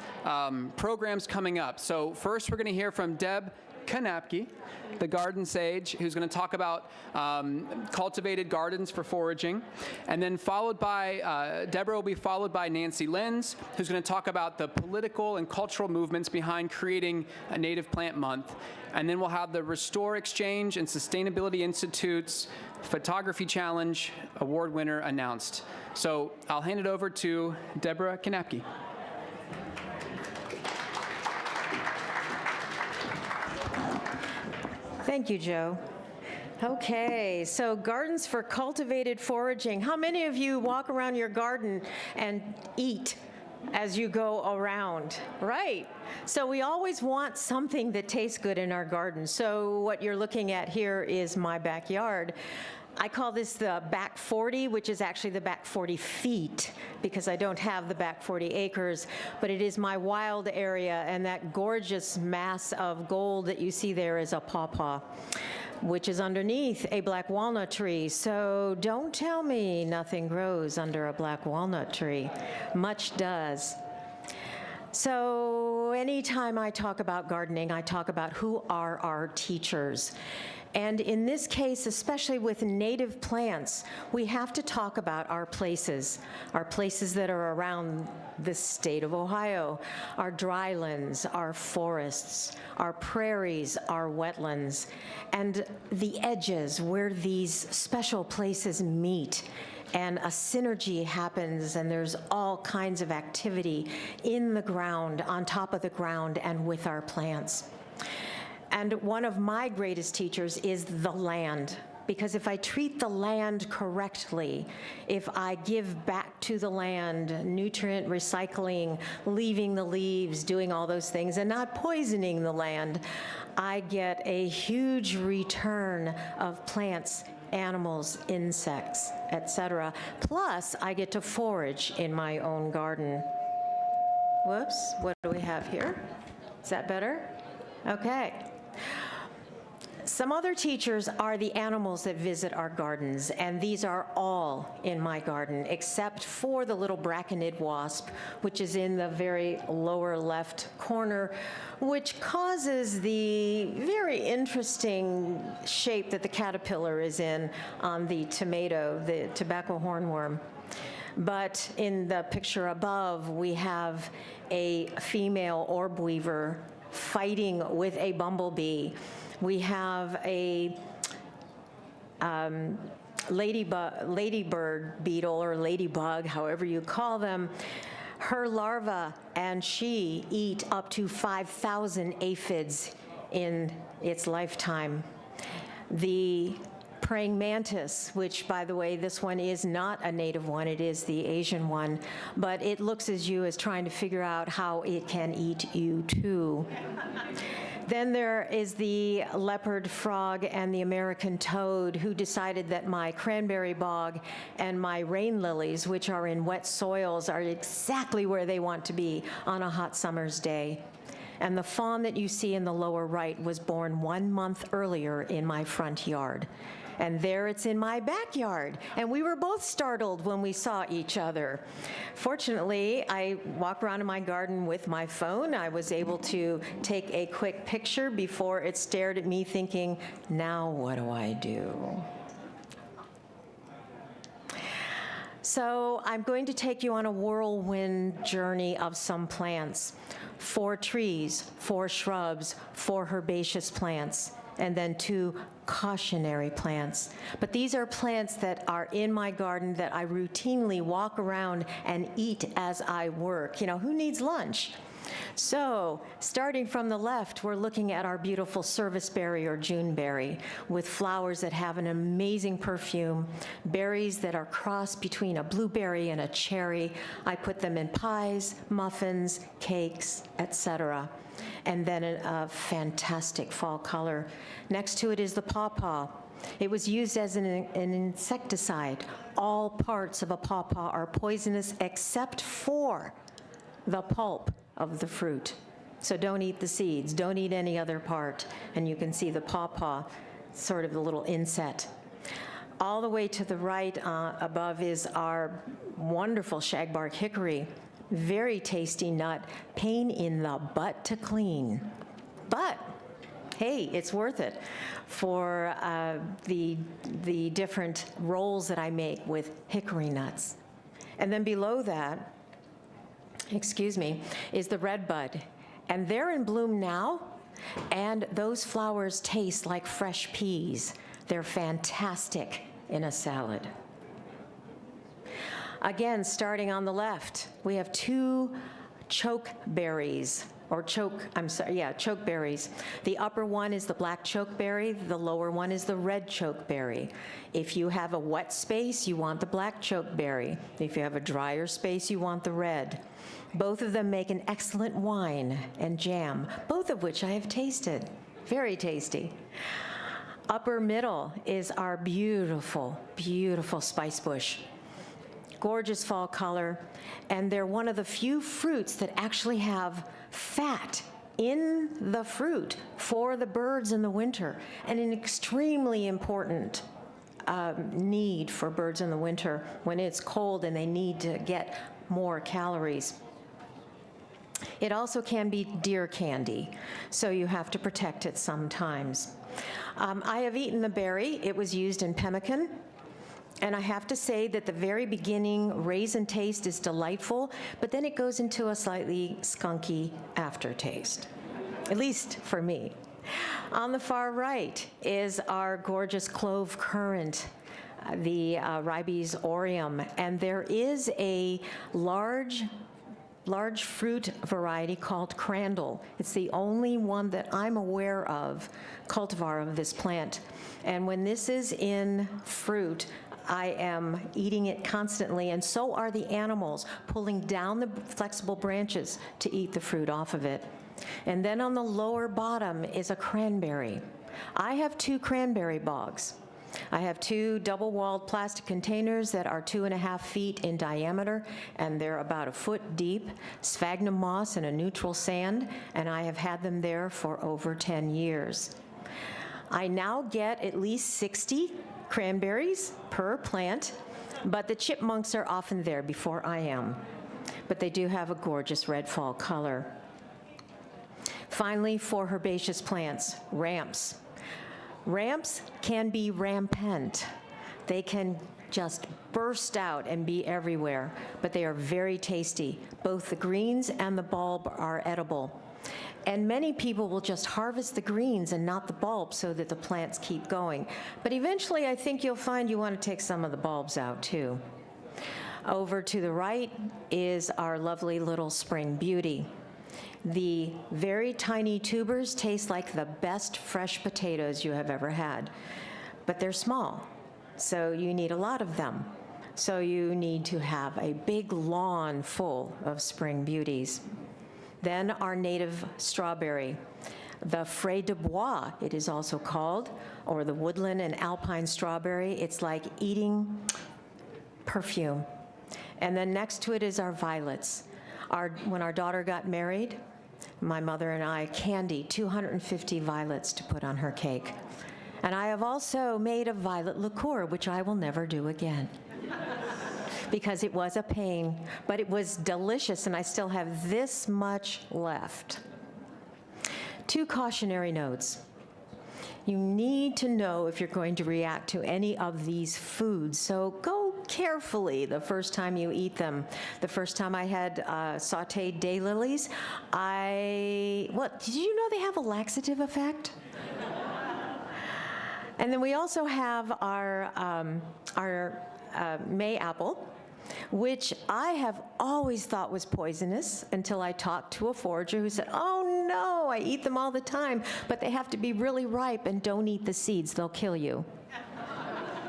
programs coming up. So first we're going to hear from Debra Knapke, the garden sage, who's going to talk about cultivated gardens for foraging. And then followed by, Deborah will be followed by Nancy Linz, who's going to talk about the political and cultural movements behind creating a Native Plant Month. And then we'll have the RESTORExchange and Sustainability Institute's Photography Challenge award winner announced. So I'll hand it over to Debra Knapke. Thank you, Joe. Okay, so gardens for cultivated foraging. How many of you walk around your garden and eat as you go around? Right. So we always want something that tastes good in our garden. So what you're looking at here is my backyard. I call this the back 40, which is actually the back 40 feet, because I don't have the back 40 acres, but it is my wild area, and that gorgeous mass of gold that you see there is a pawpaw, which is underneath a black walnut tree. So don't tell me nothing grows under a black walnut tree. Much does. So anytime I talk about gardening, I talk about who are our teachers. And in this case, especially with native plants, we have to talk about our places that are around the state of Ohio, our drylands, our forests, our prairies, our wetlands, and the edges where these special places meet. And a synergy happens, and there's all kinds of activity in the ground, on top of the ground, and with our plants. And one of my greatest teachers is the land, because if I treat the land correctly, if I give back to the land, nutrient recycling, leaving the leaves, doing all those things, and not poisoning the land, I get a huge return of plants, animals, insects, etc. Plus, I get to forage in my own garden. Whoops, what do we have here? Is that better? Okay. Some other teachers are the animals that visit our gardens, and these are all in my garden, except for the little braconid wasp, which is in the very lower left corner, which causes the very interesting shape that the caterpillar is in on the tomato, the tobacco hornworm. But in the picture above, we have a female orb weaver fighting with a bumblebee. We have a ladybird beetle, or ladybug, however you call them. Her larvae and she eat up to 5,000 aphids in its lifetime. The praying mantis, which, by the way, this one is not a native one, it is the Asian one, but it looks at you as trying to figure out how it can eat you too. Then there is the leopard frog and the American toad, who decided that my cranberry bog and my rain lilies, which are in wet soils, are exactly where they want to be on a hot summer's day. And the fawn that you see in the lower right was born 1 month earlier in my front yard. And there it's in my backyard. And we were both startled when we saw each other. Fortunately, I walk around in my garden with my phone. I was able to take a quick picture before it stared at me thinking, now what do I do? So I'm going to take you on a whirlwind journey of some plants. 4 trees, 4 shrubs, 4 herbaceous plants, and then 2 cautionary plants. But these are plants that are in my garden that I routinely walk around and eat as I work. You know, who needs lunch? So, starting from the left, we're looking at our beautiful serviceberry or Juneberry with flowers that have an amazing perfume, berries that are crossed between a blueberry and a cherry. I put them in pies, muffins, cakes, etc. And then a fantastic fall color. Next to it is the pawpaw. It was used as an insecticide. All parts of a pawpaw are poisonous except for the pulp of the fruit. So don't eat the seeds, don't eat any other part. And you can see the pawpaw, sort of the little inset. All the way to the right above is our wonderful shagbark hickory. Very tasty nut, pain in the butt to clean. But hey, it's worth it for the different rolls that I make with hickory nuts. And then below that, is the redbud. And they're in bloom now, and those flowers taste like fresh peas. They're fantastic in a salad. Again, starting on the left, we have two chokeberries, chokeberries. The upper one is the black chokeberry, the lower one is the red chokeberry. If you have a wet space, you want the black chokeberry. If you have a drier space, you want the red. Both of them make an excellent wine and jam, both of which I have tasted. Very tasty. Upper middle is our beautiful, beautiful spice bush. Gorgeous fall color, and they're one of the few fruits that actually have fat in the fruit for the birds in the winter, and an extremely important need for birds in the winter when it's cold and they need to get more calories. It also can be deer candy, so you have to protect it sometimes. I have eaten the berry. It was used in pemmican. And I have to say that the very beginning raisin taste is delightful, but then it goes into a slightly skunky aftertaste, at least for me. On the far right is our gorgeous clove currant, the Ribes aureum, and there is a large fruit variety called crandall. It's the only one that I'm aware of, cultivar of this plant. And when this is in fruit, I am eating it constantly, and so are the animals, pulling down the flexible branches to eat the fruit off of it. And then on the lower bottom is a cranberry. I have two cranberry bogs. I have two double-walled plastic containers that are 2.5 feet in diameter, and they're about a foot deep, sphagnum moss and a neutral sand, and I have had them there for over 10 years. I now get at least 60 cranberries per plant, but the chipmunks are often there before I am. But they do have a gorgeous red fall color. Finally, for herbaceous plants, ramps. Ramps can be rampant. They can just burst out and be everywhere, but they are very tasty. Both the greens and the bulb are edible. And many people will just harvest the greens and not the bulb so that the plants keep going. But eventually, I think you'll find you want to take some of the bulbs out too. Over to the right is our lovely little spring beauty. The very tiny tubers taste like the best fresh potatoes you have ever had, but they're small, so you need a lot of them. So you need to have a big lawn full of spring beauties. Then our native strawberry, the Frais de Bois, it is also called, or the woodland and alpine strawberry. It's like eating perfume. And then next to it is our violets. When our daughter got married, my mother and I candied 250 violets to put on her cake. And I have also made a violet liqueur, which I will never do again. Because it was a pain, but it was delicious, and I still have this much left. 2 cautionary notes. You need to know if you're going to react to any of these foods, so go carefully the first time you eat them. The first time I had sauteed daylilies, did you know they have a laxative effect? And then we also have our May apple. which I have always thought was poisonous until I talked to a forager who said, oh no, I eat them all the time, but they have to be really ripe and don't eat the seeds, they'll kill you.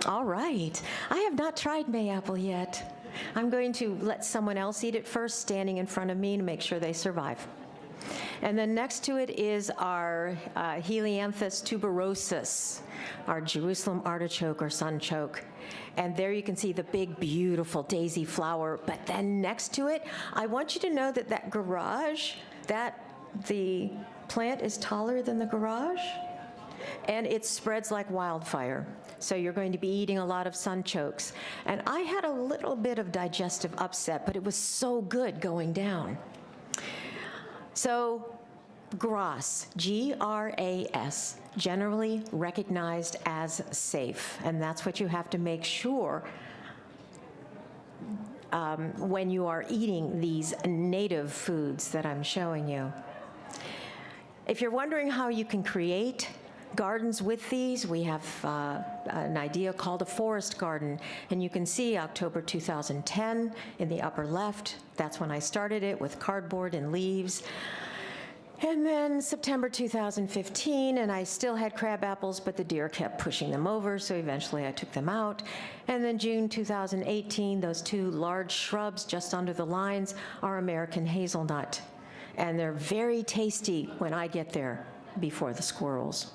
All right, I have not tried mayapple yet. I'm going to let someone else eat it first, standing in front of me to make sure they survive. And then next to it is our Helianthus tuberosus, our Jerusalem artichoke or sunchoke. And there you can see the big, beautiful daisy flower. But then next to it, I want you to know that that garage, the plant is taller than the garage, and it spreads like wildfire. So you're going to be eating a lot of sunchokes. And I had a little bit of digestive upset, but it was so good going down. So GRAS, G-R-A-S, generally recognized as safe, and that's what you have to make sure when you are eating these native foods that I'm showing you. If you're wondering how you can create gardens with these, we have an idea called a forest garden, and you can see October 2010 in the upper left. That's when I started it with cardboard and leaves. And then September 2015, and I still had crab apples, but the deer kept pushing them over, so eventually I took them out. And then June 2018, those two large shrubs just under the lines are American hazelnut. And they're very tasty when I get there before the squirrels.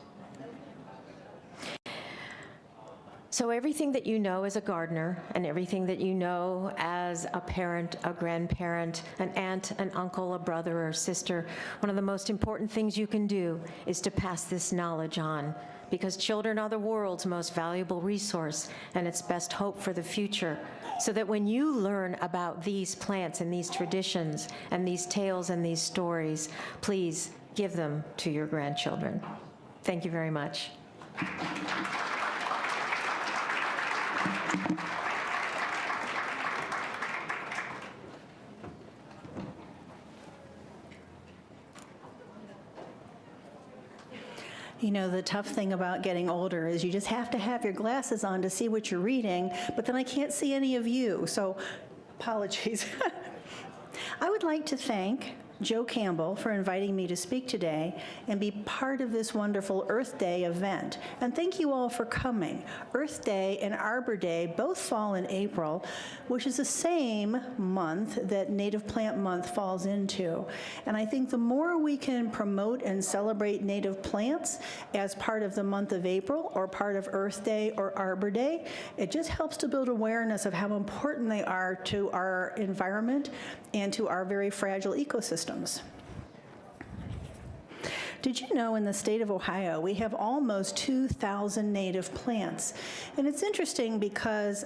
So everything that you know as a gardener, and everything that you know as a parent, a grandparent, an aunt, an uncle, a brother or sister, one of the most important things you can do is to pass this knowledge on, because children are the world's most valuable resource and its best hope for the future, so that when you learn about these plants and these traditions and these tales and these stories, please give them to your grandchildren. Thank you very much. You know, the tough thing about getting older is you just have to have your glasses on to see what you're reading, but then I can't see any of you, so apologies. I would like to thank Joe Campbell for inviting me to speak today and be part of this wonderful Earth Day event. And thank you all for coming. Earth Day and Arbor Day both fall in April, which is the same month that Native Plant Month falls into. And I think the more we can promote and celebrate native plants as part of the month of April or part of Earth Day or Arbor Day, it just helps to build awareness of how important they are to our environment and to our very fragile ecosystems. Did you know in the state of Ohio, we have almost 2,000 native plants? And it's interesting because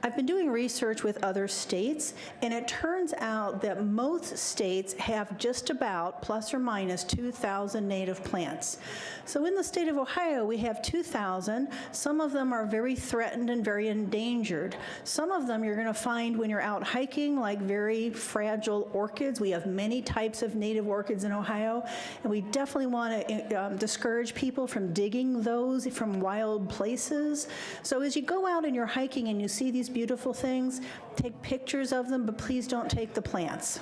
I've been doing research with other states, and it turns out that most states have just about plus or minus 2,000 native plants. So in the state of Ohio, we have 2,000. Some of them are very threatened and very endangered. Some of them you're going to find when you're out hiking, like very fragile orchids. We have many types of native orchids in Ohio, and we definitely want to discourage people from digging those from wild places. So as you go out and you're hiking and you see these beautiful things, take pictures of them, but please don't take the plants.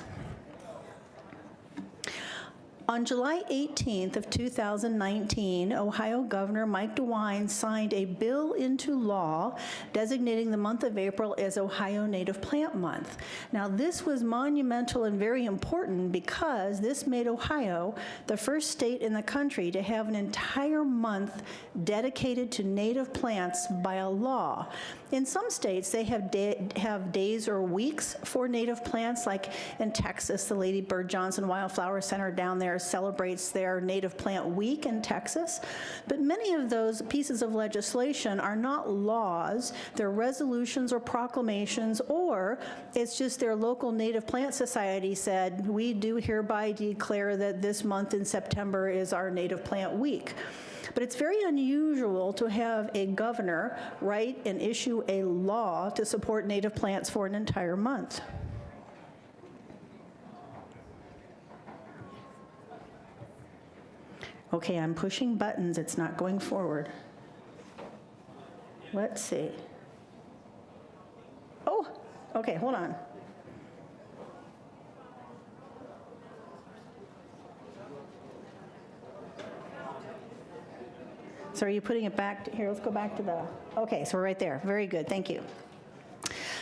On July 18th of 2019, Ohio Governor Mike DeWine signed a bill into law designating the month of April as Ohio Native Plant Month. Now, this was monumental and very important because this made Ohio the first state in the country to have an entire month dedicated to native plants by a law. In some states, they have days or weeks for native plants, like in Texas, the Lady Bird Johnson Wildflower Center down there celebrates their Native Plant Week in Texas. But many of those pieces of legislation are not laws, they're resolutions or proclamations, or it's just their local Native Plant Society said, we do hereby declare that this month in September is our Native Plant Week. But it's very unusual to have a governor write and issue a law to support native plants for an entire month. Okay, I'm pushing buttons, it's not going forward. Let's see. Oh, Okay, hold on. So are you putting it back? Here, let's go back to the, okay, so we're right there. Very good, thank you.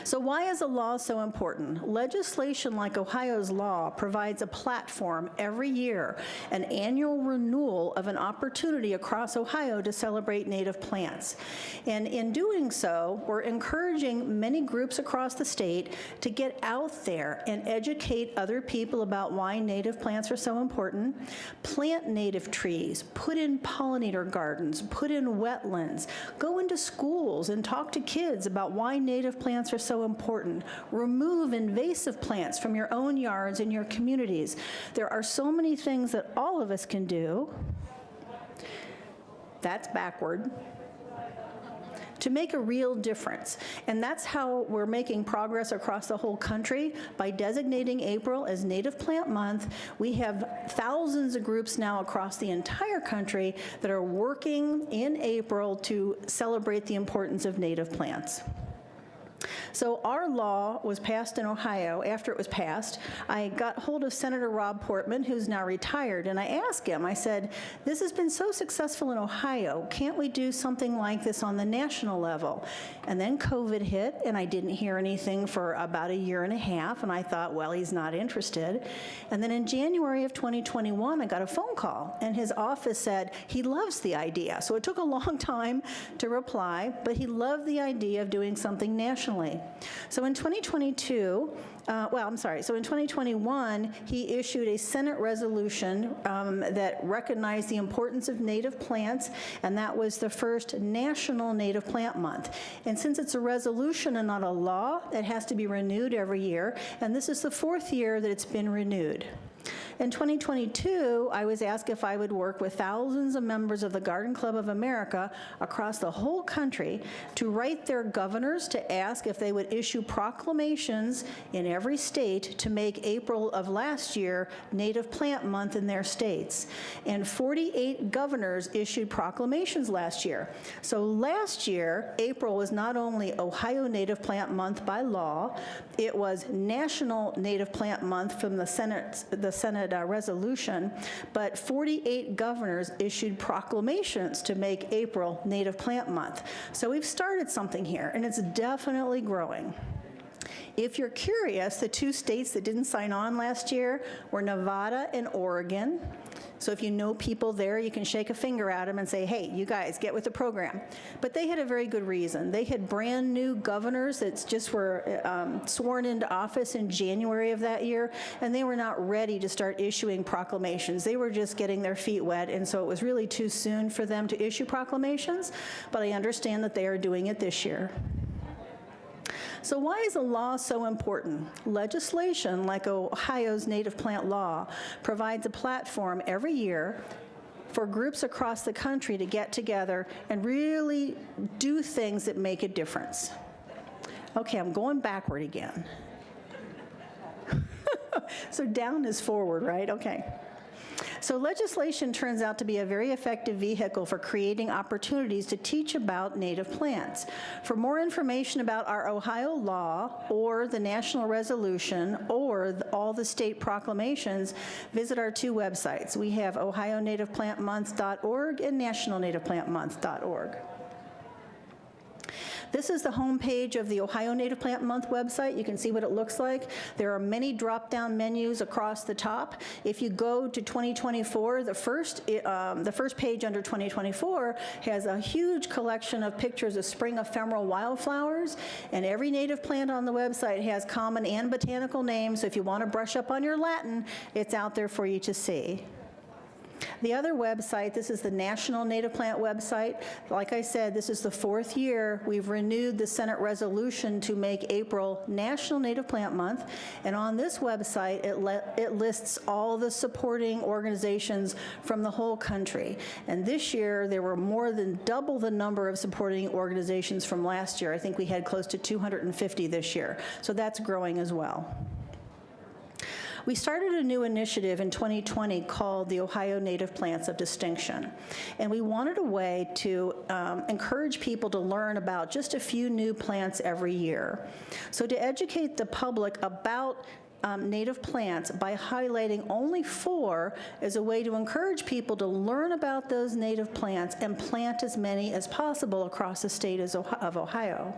So why is a law so important? Legislation like Ohio's law provides a platform every year, an annual renewal of an opportunity across Ohio to celebrate native plants. And in doing so, we're encouraging many groups across the state to get out there and educate other people about why native plants are so important, plant native trees, put in pollinator gardens, put in wetlands, go into schools and talk to kids about why native plants are so important. Remove invasive plants from your own yards and your communities. There are so many things that all of us can do. That's backward. To make a real difference. And that's how we're making progress across the whole country by designating April as Native Plant Month. We have thousands of groups now across the entire country that are working in April to celebrate the importance of native plants. So our law was passed in Ohio. After it was passed, I got hold of Senator Rob Portman, who's now retired, and I asked him, I said, this has been so successful in Ohio, can't we do something like this on the national level? And then COVID hit, and I didn't hear anything for about a year and a half, and I thought, well, he's not interested. And then in January of 2021, I got a phone call, and his office said he loves the idea. So it took a long time to reply, but he loved the idea of doing something nationally. So in 2022, so in 2021, he issued a Senate resolution that recognized the importance of native plants, and that was the first National Native Plant Month. And since it's a resolution and not a law, it has to be renewed every year, and this is the 4th year that it's been renewed. In 2022, I was asked if I would work with thousands of members of the Garden Club of America across the whole country to write their governors to ask if they would issue proclamations in every state to make April of last year Native Plant Month in their states. And 48 governors issued proclamations last year. So last year, April was not only Ohio Native Plant Month by law, it was National Native Plant Month from the Senate resolution, but 48 governors issued proclamations to make April Native Plant Month. So we've started something here, and it's definitely growing. If you're curious, the 2 states that didn't sign on last year were Nevada and Oregon. So if you know people there, you can shake a finger at them and say, hey, you guys, get with the program. But they had a very good reason. They had brand new governors that just were sworn into office in January of that year, and they were not ready to start issuing proclamations. They were just getting their feet wet, and so it was really too soon for them to issue proclamations, but I understand that they are doing it this year. So why is a law so important? Legislation like Ohio's native plant law provides a platform every year for groups across the country to get together and really do things that make a difference. Okay, I'm going backward again. So down is forward, right? Okay. So legislation turns out to be a very effective vehicle for creating opportunities to teach about native plants. For more information about our Ohio law or the national resolution or all the state proclamations, visit our 2 websites. We have OhioNativePlantMonth.org and NationalNativePlantMonth.org. This is the homepage of the Ohio Native Plant Month website. You can see what it looks like. There are many drop-down menus across the top. If you go to 2024, the first page under 2024 has a huge collection of pictures of spring ephemeral wildflowers, and every native plant on the website has common and botanical names, so if you want to brush up on your Latin, it's out there for you to see. The other website, this is the National Native Plant website. Like I said, this is the 4th year we've renewed the Senate resolution to make April National Native Plant Month. And on this website, it lists all the supporting organizations from the whole country. And this year, there were more than double the number of supporting organizations from last year. I think we had close to 250 this year. So that's growing as well. We started a new initiative in 2020 called the Ohio Native Plants of Distinction, and we wanted a way to encourage people to learn about just a few new plants every year. So to educate the public about native plants by highlighting only 4 as a way to encourage people to learn about those native plants and plant as many as possible across the state of Ohio.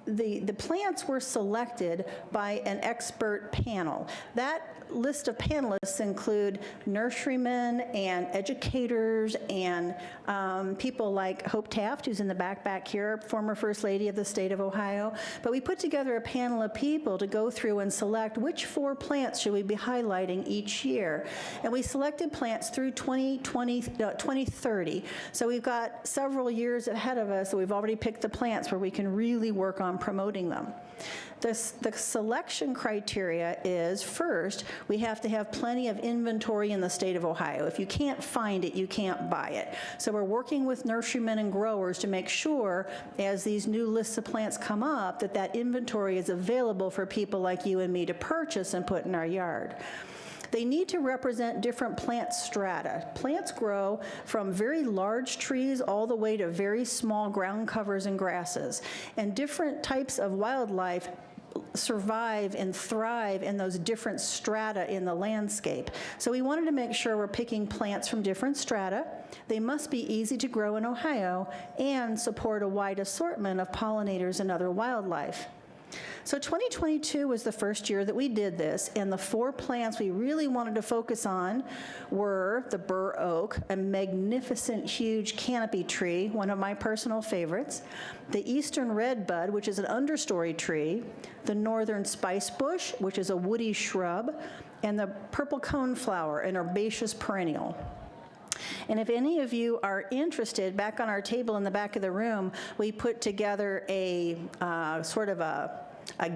The plants were selected by an expert panel. That list of panelists include nurserymen and educators and people like Hope Taft, who's in the back here, former First Lady of the state of Ohio. But we put together a panel of people to go through and select which 4 plants should we be highlighting each year. And we selected plants through 2030. So we've got several years ahead of us, so we've already picked the plants where we can really work on promoting them. The selection criteria is, first, we have to have plenty of inventory in the state of Ohio. If you can't find it, you can't buy it. So we're working with nurserymen and growers to make sure, as these new lists of plants come up, that that inventory is available for people like you and me to purchase and put in our yard. They need to represent different plant strata. Plants grow from very large trees all the way to very small ground covers and grasses. And different types of wildlife survive and thrive in those different strata in the landscape. So we wanted to make sure we're picking plants from different strata. They must be easy to grow in Ohio and support a wide assortment of pollinators and other wildlife. So 2022 was the first year that we did this, and the 4 plants we really wanted to focus on were the bur oak, a magnificent, huge canopy tree, one of my personal favorites, the eastern redbud, which is an understory tree, the northern spice bush, which is a woody shrub, and the purple coneflower, an herbaceous perennial. And if any of you are interested, back on our table in the back of the room, we put together a sort of a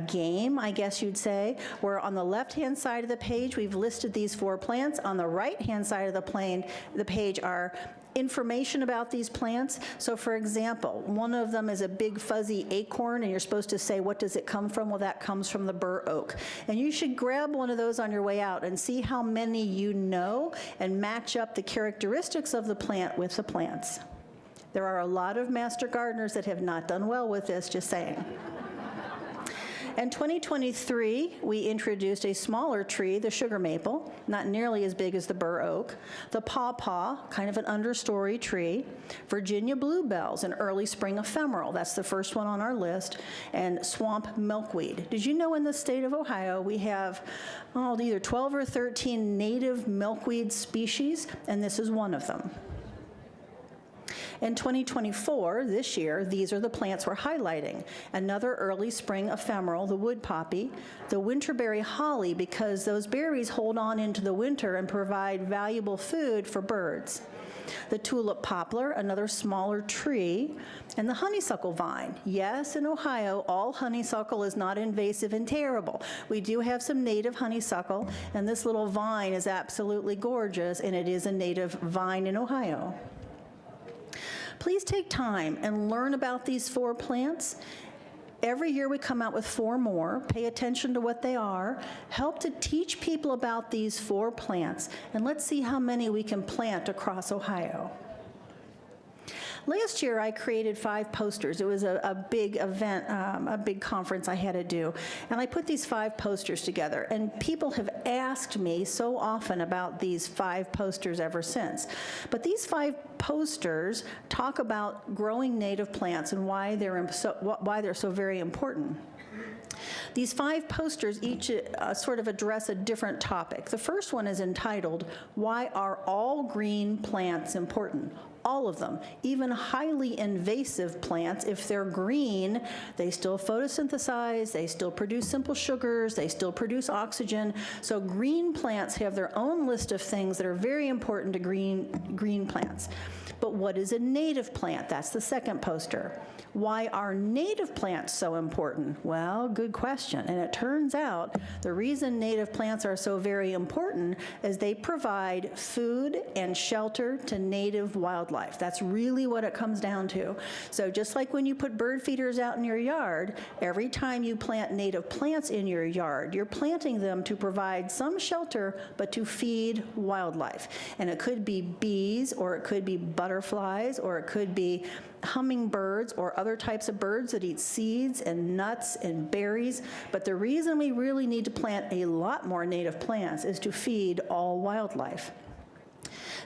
game, I guess you'd say, where on the left-hand side of the page, we've listed these 4 plants. On the right-hand side of the page are information about these plants. So for example, one of them is a big fuzzy acorn, and you're supposed to say, what does it come from? Well, that comes from the bur oak. And you should grab one of those on your way out and see how many you know and match up the characteristics of the plant with the plants. There are a lot of master gardeners that have not done well with this, just saying. In 2023, we introduced a smaller tree, the sugar maple, not nearly as big as the bur oak, the pawpaw, kind of an understory tree, Virginia bluebells, an early spring ephemeral, that's the first one on our list, and swamp milkweed. Did you know in the state of Ohio we have either 12 or 13 native milkweed species, and this is one of them. In 2024, this year, these are the plants we're highlighting. Another early spring ephemeral, the wood poppy, the winterberry holly, because those berries hold on into the winter and provide valuable food for birds. The tulip poplar, another smaller tree, and the honeysuckle vine. Yes, in Ohio, all honeysuckle is not invasive and terrible. We do have some native honeysuckle, and this little vine is absolutely gorgeous, and it is a native vine in Ohio. Please take time and learn about these 4 plants. Every year we come out with 4 more. Pay attention to what they are. Help to teach people about these 4 plants, and let's see how many we can plant across Ohio. Last year, I created 5 posters. It was a big event, a big conference I had to do. And I put these 5 posters together. And people have asked me so often about these 5 posters ever since. But these 5 posters talk about growing native plants and why they're so very important. These 5 posters each sort of address a different topic. The first one is entitled, "Why Are All Green Plants Important?" All of them, even highly invasive plants, if they're green, they still photosynthesize, they still produce simple sugars, they still produce oxygen. So green plants have their own list of things that are very important to green plants. But what is a native plant? That's the second poster. Why are native plants so important? Well, good question. And it turns out the reason native plants are so very important is they provide food and shelter to native wildlife. wildlife. That's really what it comes down to. So just like when you put bird feeders out in your yard, every time you plant native plants in your yard, you're planting them to provide some shelter, but to feed wildlife. And it could be bees, or it could be butterflies, or it could be hummingbirds or other types of birds that eat seeds and nuts and berries. But the reason we really need to plant a lot more native plants is to feed all wildlife.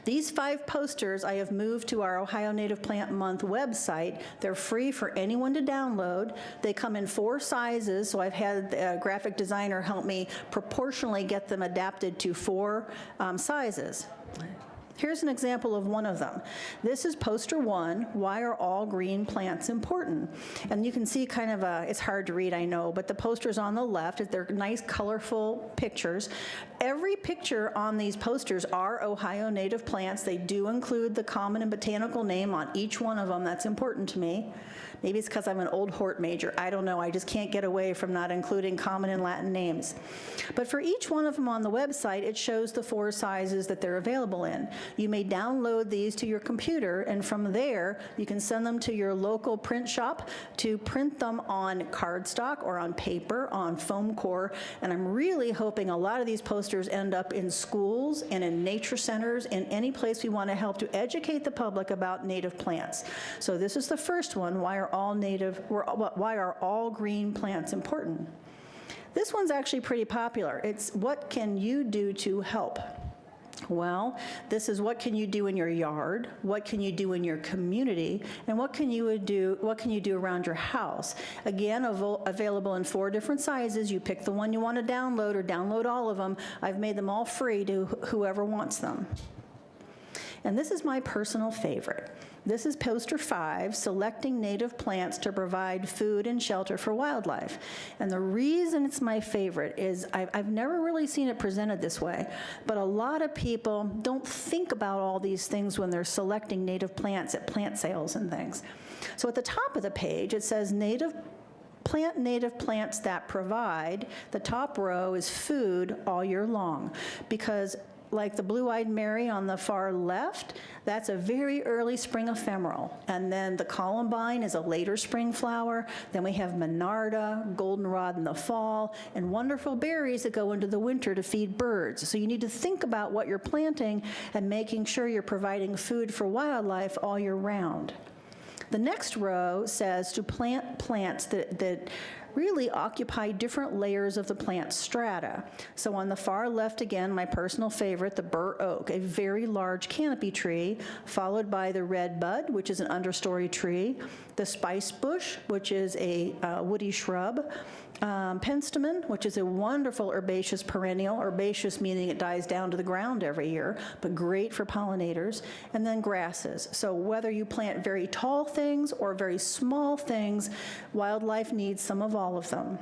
These 5 posters I have moved to our Ohio Native Plant Month website. They're free for anyone to download. They come in 4 sizes, so I've had a graphic designer help me proportionally get them adapted to 4 sizes. Here's an example of one of them. This is poster 1, why are all green plants important? And you can see kind of it's hard to read, I know, but the posters on the left, they're nice colorful pictures. Every picture on these posters are Ohio native plants. They do include the common and botanical name on each one of them. That's important to me. Maybe it's because I'm an old Hort major. I don't know. I just can't get away from not including common and Latin names. But for each one of them on the website, it shows the 4 sizes that they're available in. You may download these to your computer, and from there, you can send them to your local print shop to print them on cardstock or on paper, on foam core. And I'm really hoping a lot of these posters end up in schools and in nature centers and any place we want to help to educate the public about native plants. So this is the first one, why are all green plants important? This one's actually pretty popular. It's what can you do to help? Well, this is what can you do in your yard, what can you do in your community, and what can you do around your house. Again, available in 4 different sizes. You pick the one you want to download or download all of them. I've made them all free to whoever wants them. And this is my personal favorite. This is poster 5, selecting native plants to provide food and shelter for wildlife. And the reason it's my favorite is I've never really seen it presented this way, but a lot of people don't think about all these things when they're selecting native plants at plant sales and things. So at the top of the page, it says native plants that provide. The top row is food all year long, because like the blue-eyed Mary on the far left, that's a very early spring ephemeral. And then the columbine is a later spring flower. Then we have monarda, goldenrod in the fall, and wonderful berries that go into the winter to feed birds. So you need to think about what you're planting and making sure you're providing food for wildlife all year round. The next row says to plant plants that really occupy different layers of the plant strata. So on the far left, again, my personal favorite, the bur oak, a very large canopy tree, followed by the red bud, which is an understory tree, the spice bush, which is a woody shrub, penstemon, which is a wonderful herbaceous perennial, herbaceous meaning it dies down to the ground every year, but great for pollinators, and then grasses. So whether you plant very tall things or very small things, wildlife needs some of all of them.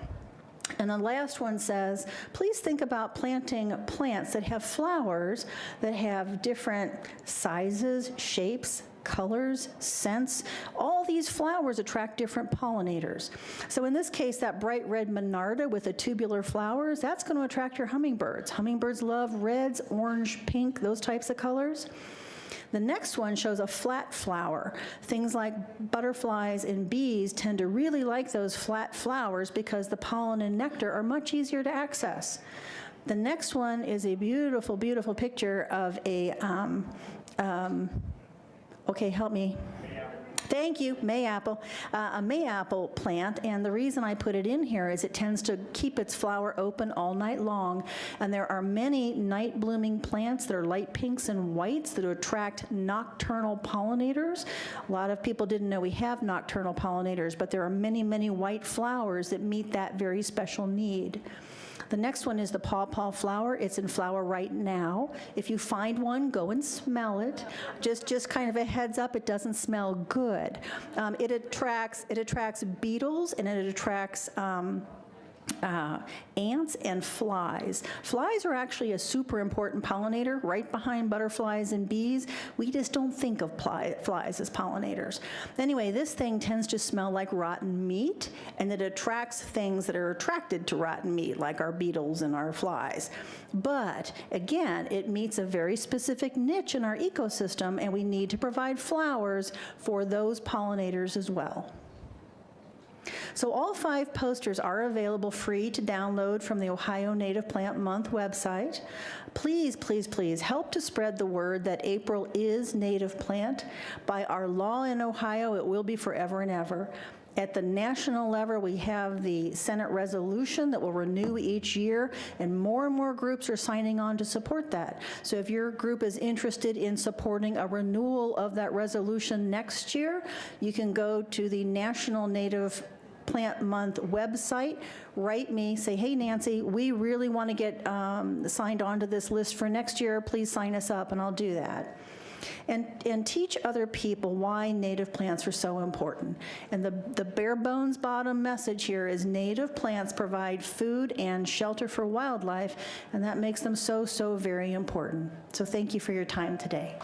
And the last one says, please think about planting plants that have flowers that have different sizes, shapes, colors, scents. All these flowers attract different pollinators. So in this case, that bright red monarda with the tubular flowers, that's going to attract your hummingbirds. Hummingbirds love reds, orange, pink, those types of colors. The next one shows a flat flower. Things like butterflies and bees tend to really like those flat flowers because the pollen and nectar are much easier to access. The next one is a beautiful, beautiful picture of a, okay, help me. Thank you, mayapple, a mayapple plant, and the reason I put it in here is it tends to keep its flower open all night long, and there are many night blooming plants that are light pinks and whites that attract nocturnal pollinators. A lot of people didn't know we have nocturnal pollinators, but there are many, many white flowers that meet that very special need. The next one is the pawpaw flower. It's in flower right now. If you find one, go and smell it. Just kind of a heads up, it doesn't smell good. It attracts beetles, and it attracts ants and flies. Flies are actually a super important pollinator right behind butterflies and bees. We just don't think of flies as pollinators. Anyway, this thing tends to smell like rotten meat, and it attracts things that are attracted to rotten meat, like our beetles and our flies. But again, it meets a very specific niche in our ecosystem, and we need to provide flowers for those pollinators as well. So all 5 posters are available free to download from the Ohio Native Plant Month website. Please, please, please help to spread the word that April is Native Plant. By our law in Ohio, it will be forever and ever. At the national level, we have the Senate resolution that will renew each year, and more groups are signing on to support that. So if your group is interested in supporting a renewal of that resolution next year, you can go to the National Native Plant Month website, write me, say, hey, Nancy, we really want to get signed onto this list for next year. Please sign us up, and I'll do that. And teach other people why native plants are so important. And the bare bones bottom message here is native plants provide food and shelter for wildlife, and that makes them so, so very important. So thank you for your time today.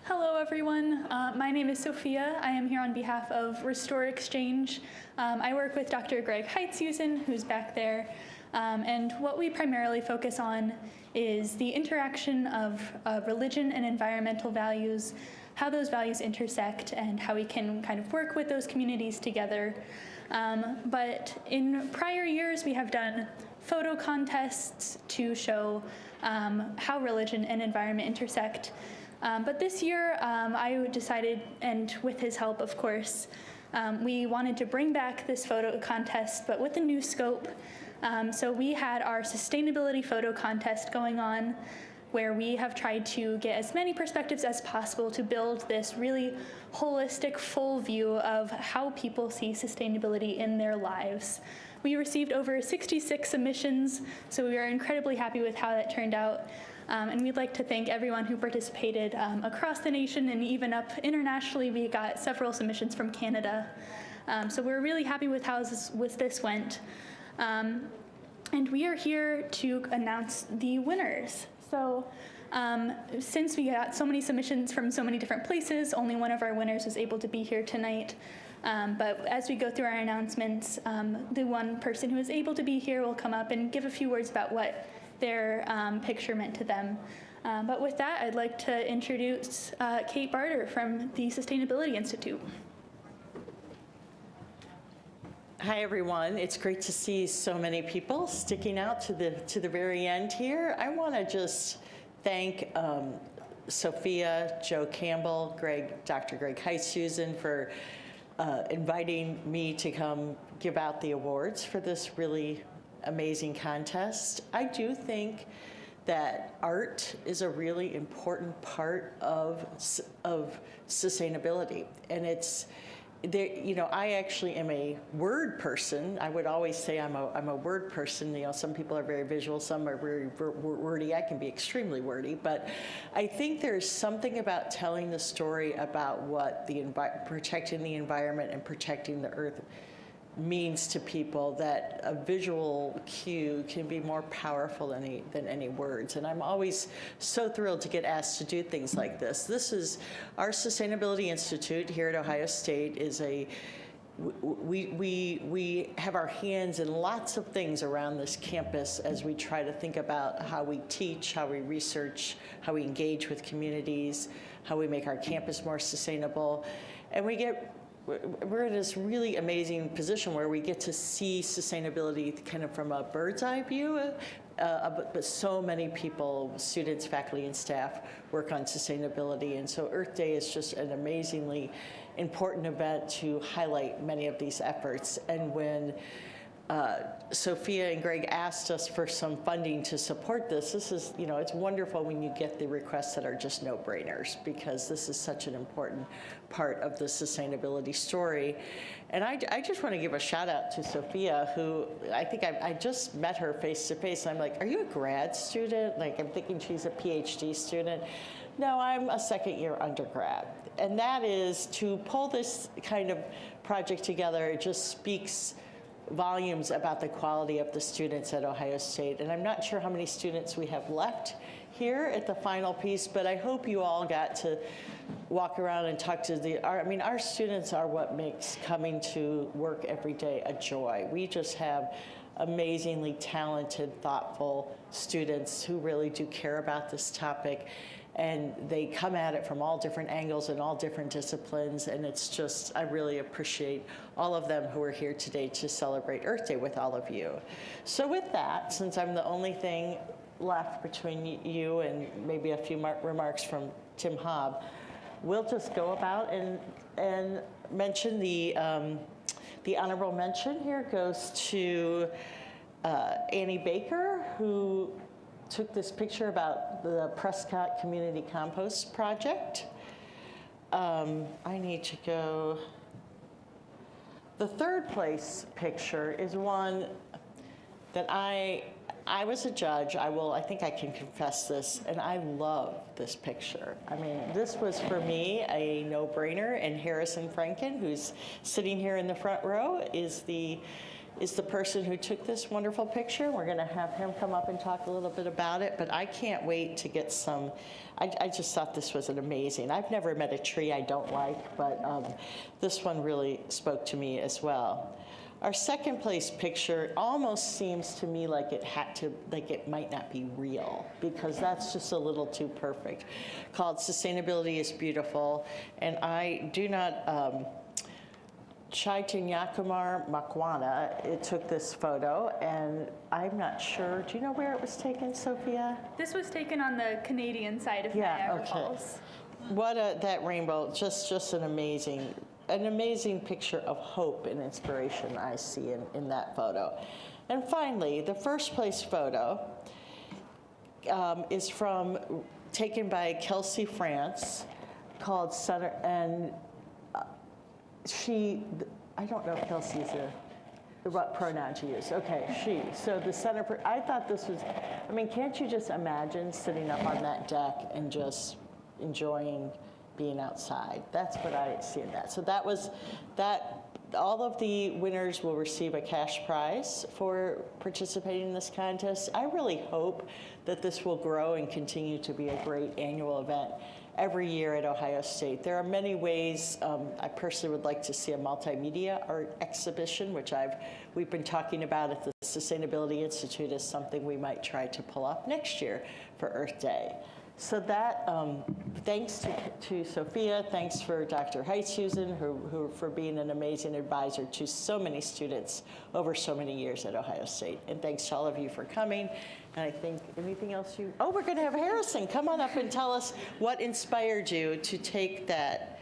Hello, everyone. My name is Sophia. I am here on behalf of RESTORExchange. I work with Dr. Greg Heitzhusen, who's back there. And what we primarily focus on is the interaction of religion and environmental values, how those values intersect, and how we can kind of work with those communities together. But in prior years, we have done photo contests to show how religion and environment intersect. But this year, I decided, and with his help, of course, we wanted to bring back this photo contest, but with a new scope. So we had our sustainability photo contest going on, where we have tried to get as many perspectives as possible to build this really holistic, full view of how people see sustainability in their lives. We received over 66 submissions, so we are incredibly happy with how that turned out. And we'd like to thank everyone who participated across the nation, and even up internationally. We got several submissions from Canada. So we're really happy with how this went. And we are here to announce the winners. So since we got so many submissions from so many different places, only one of our winners was able to be here tonight. But as we go through our announcements, the one person who is able to be here will come up and give a few words about what their picture meant to them. But with that, I'd like to introduce Kate Bartter from the Sustainability Institute. Hi, everyone. It's great to see so many people sticking out to the very end here. I want to just thank Sophia, Joe Campbell, Dr. Greg Heitzhusen for inviting me to come give out the awards for this really amazing contest. I do think that art is a really important part of sustainability, and it's there. You know, I actually am a word person. I would always say I'm a word person. You know, some people are very visual, some are very wordy. I can be extremely wordy, but I think there's something about telling the story about what protecting the environment and protecting the earth means to people, that a visual cue can be more powerful than any words. And I'm always so thrilled to get asked to do things like this. This is our Sustainability Institute here at Ohio State. We have our hands in lots of things around this campus as we try to think about how we teach, how we research, how we engage with communities, how we make our campus more sustainable. And we're in this really amazing position where we get to see sustainability kind of from a bird's eye view, but so many people, students, faculty, and staff work on sustainability. And so Earth Day is just an amazingly important event to highlight many of these efforts. And when Sophia and Greg asked us for some funding to support this. This is, you know, it's wonderful when you get the requests that are just no-brainers, because this is such an important part of the sustainability story. And I just want to give a shout out to Sophia, who I think I just met her face to face. I'm like, are you a grad student? Like, I'm thinking she's a PhD student. No, I'm a second-year undergrad. And that is, to pull this kind of project together, it just speaks volumes about the quality of the students at Ohio State. And I'm not sure how many students we have left here at the final piece, but I hope you all got to walk around and talk to our students are what makes coming to work every day a joy. We just have amazingly talented, thoughtful students who really do care about this topic. And they come at it from all different angles and all different disciplines, and it's just, I really appreciate all of them who are here today to celebrate Earth Day with all of you. So with that, since I'm the only thing left between you and maybe a few remarks from Tim Haab, we'll just go about and mention the honorable mention here goes to Annie Baker, who took this picture about the Prescott Community Compost Project. I need to go. The third place picture is one that I was a judge. I think I can confess this, and I love this picture. I mean, this was for me a no-brainer, and Harrison Franken, who's sitting here in the front row, is the person who took this wonderful picture. We're going to have him come up and talk a little bit about it, but I can't wait to get some. I just thought this was an amazing. I've never met a tree I don't like, but this one really spoke to me as well. Our second place picture almost seems to me like it might not be real, because that's just a little too perfect. Called Sustainability is Beautiful, and I do not. Chaitanyakumar Makwana, it took this photo, and I'm not sure, do you know where it was taken, Sophia? This was taken on the Canadian side of Niagara Falls. What that rainbow, just an amazing picture of hope and inspiration I see in that photo. And finally, the first place photo is taken by Kelsey France, called Center, and I don't know if Kelsey's what pronoun she used. Okay, she. So the Center for, I thought this was, I mean, can't you just imagine sitting up on that deck and just enjoying being outside? That's what I see in that. So that was that. All of the winners will receive a cash prize for participating in this contest. I really hope that this will grow and continue to be a great annual event every year at Ohio State. There are many ways. I personally would like to see a multimedia art exhibition, which we've been talking about at the Sustainability Institute as something we might try to pull off next year for Earth Day. So that, thanks to Sophia, thanks for Dr. Heithusen, who for being an amazing advisor to so many students over so many years at Ohio State. And thanks to all of you for coming. And I think, anything else we're gonna have Harrison come on up and tell us what inspired you to take that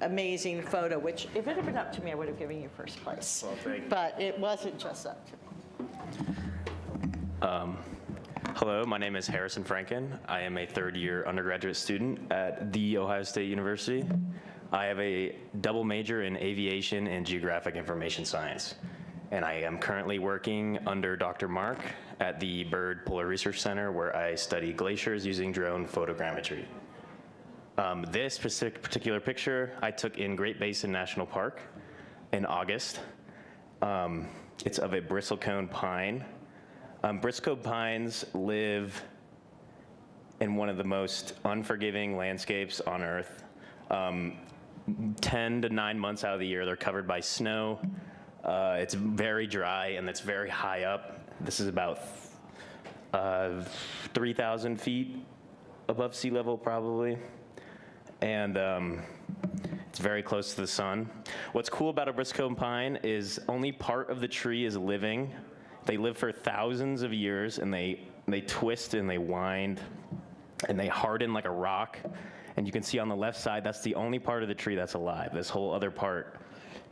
amazing photo, which if it had been up to me, I would have given you first place. Well, thank you. But it wasn't just up to me. Hello, my name is Harrison Franken. I am a third-year undergraduate student at The Ohio State University. I have a double major in aviation and geographic information science, and I am currently working under Dr. Mark at the Bird Polar Research Center, where I study glaciers using drone photogrammetry. This particular picture I took in Great Basin National Park in August. It's of a bristlecone pine. Bristlecone pines live in one of the most unforgiving landscapes on Earth. 10 to 9 months out of the year, they're covered by snow. It's very dry, and it's very high up. This is about 3,000 feet above sea level, probably. And it's very close to the sun. What's cool about a bristlecone pine is only part of the tree is living. They live for thousands of years, and they twist and they wind and they harden like a rock. And you can see on the left side, that's the only part of the tree that's alive. This whole other part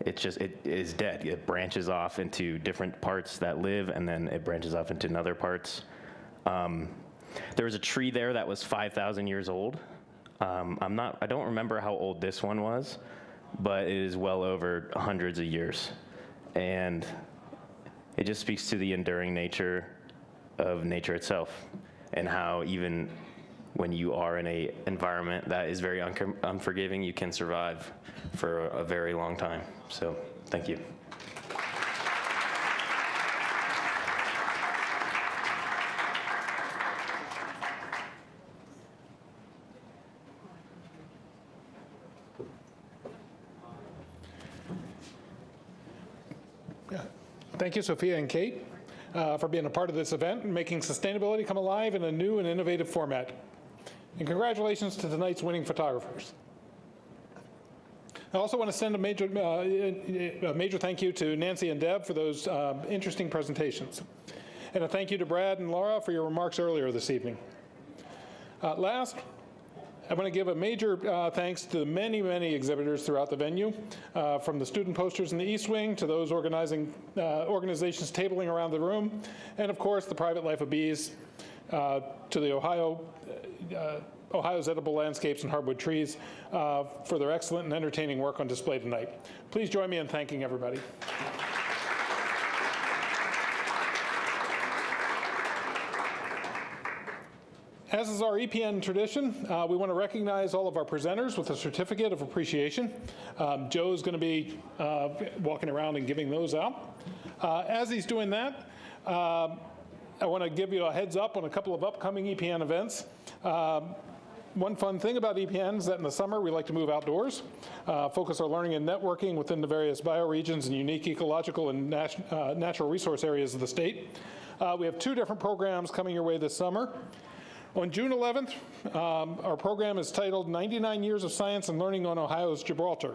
it is dead. It branches off into different parts that live, and then it branches off into other parts. There was a tree there that was 5,000 years old. I don't remember how old this one was, but it is well over hundreds of years. And it just speaks to the enduring nature of nature itself, and how even when you are in an environment that is very unforgiving, you can survive for a very long time. So, thank you. Thank you, Sophia and Kate, for being a part of this event and making sustainability come alive in a new and innovative format. And congratulations to tonight's winning photographers. I also want to send a major thank you to Nancy and Deb for those interesting presentations. And a thank you to Brad and Laura for your remarks earlier this evening. Last, I want to give a major thanks to the many, many exhibitors throughout the venue, from the student posters in the East Wing to those organizations tabling around the room, and of course the private life of bees, to the Ohio's edible landscapes and hardwood trees for their excellent and entertaining work on display tonight. Please join me in thanking everybody. As is our EPN tradition, we want to recognize all of our presenters with a certificate of appreciation. Joe's going to be walking around and giving those out. As he's doing that, I want to give you a heads up on a couple of upcoming EPN events. One fun thing about EPN is that in the summer we like to move outdoors, focus our learning and networking within the various bioregions and unique ecological and natural resource areas of the state. We have two different programs coming your way this summer. On June 11th, our program is titled 99 Years of Science and Learning on Ohio's Gibraltar.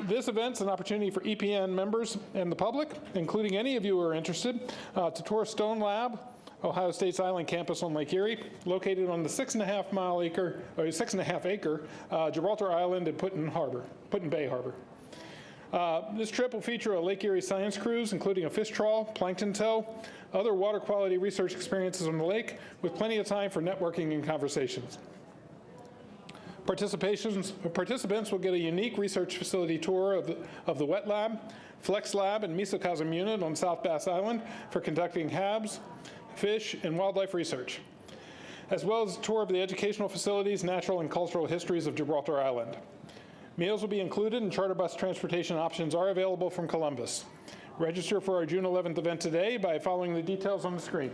This event's an opportunity for EPN members and the public, including any of you who are interested, to tour Stone Lab, Ohio State's island campus on Lake Erie, located on the 6.5 acre Gibraltar Island in Put-in Bay Harbor. This trip will feature a Lake Erie science cruise, including a fish trawl, plankton tow, other water quality research experiences on the lake, with plenty of time for networking and conversations. Participants will get a unique research facility tour of the Wet Lab, Flex Lab, and Mesocosm Unit on South Bass Island for conducting Haabs, fish, and wildlife research, as well as a tour of the educational facilities, natural and cultural histories of Gibraltar Island. Meals will be included, and charter bus transportation options are available from Columbus. Register for our June 11th event today by following the details on the screen.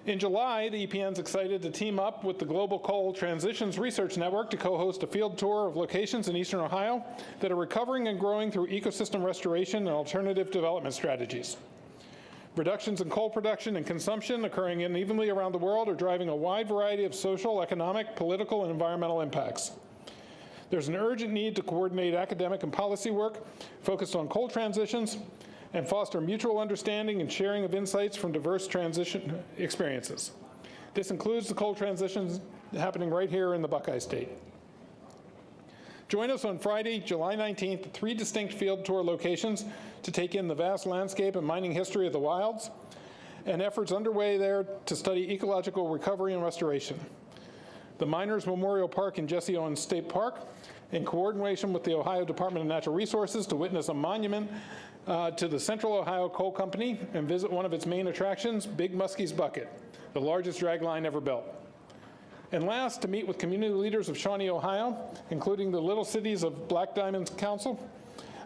In July, the EPN's excited to team up with the Global Coal Transitions Research Network to co-host a field tour of locations in eastern Ohio that are recovering and growing through ecosystem restoration and alternative development strategies. Reductions in coal production and consumption occurring unevenly around the world are driving a wide variety of social, economic, political, and environmental impacts. There's an urgent need to coordinate academic and policy work focused on coal transitions and foster mutual understanding and sharing of insights from diverse transition experiences. This includes the coal transitions happening right here in the Buckeye State. Join us on Friday, July 19th, at 3 distinct field tour locations to take in the vast landscape and mining history of the wilds, and efforts underway there to study ecological recovery and restoration. The Miners Memorial Park in Jesse Owens State Park, in coordination with the Ohio Department of Natural Resources, to witness a monument to the Central Ohio Coal Company and visit one of its main attractions, Big Muskie's Bucket, the largest dragline ever built. And last, to meet with community leaders of Shawnee, Ohio, including the Little Cities of Black Diamonds Council,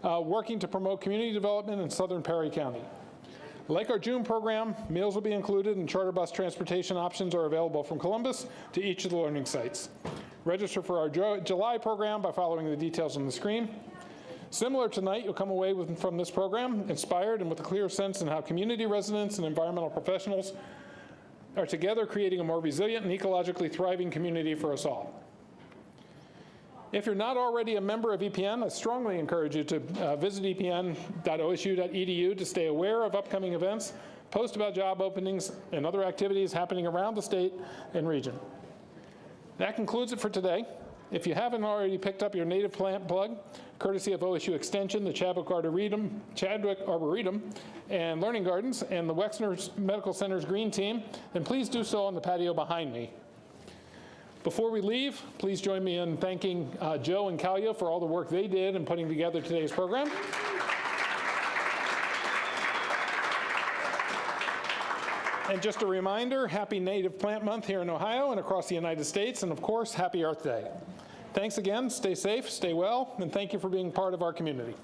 working to promote community development in southern Perry County. Like our June program, meals will be included and charter bus transportation options are available from Columbus to each of the learning sites. Register for our July program by following the details on the screen. Similar tonight, you'll come away from this program inspired and with a clear sense in how community residents and environmental professionals are together creating a more resilient and ecologically thriving community for us all. If you're not already a member of EPN, I strongly encourage you to visit epn.osu.edu to stay aware of upcoming events, post about job openings, and other activities happening around the state and region. That concludes it for today. If you haven't already picked up your native plant plug, courtesy of OSU Extension, the Chadwick Arboretum, and Learning Gardens, and the Wexner Medical Center's Green Team, then please do so on the patio behind me. Before we leave, please join me in thanking Joe and Kalia for all the work they did in putting together today's program. And just a reminder, happy Native Plant Month here in Ohio and across the United States, and of course, happy Earth Day. Thanks again, stay safe, stay well, and thank you for being part of our community.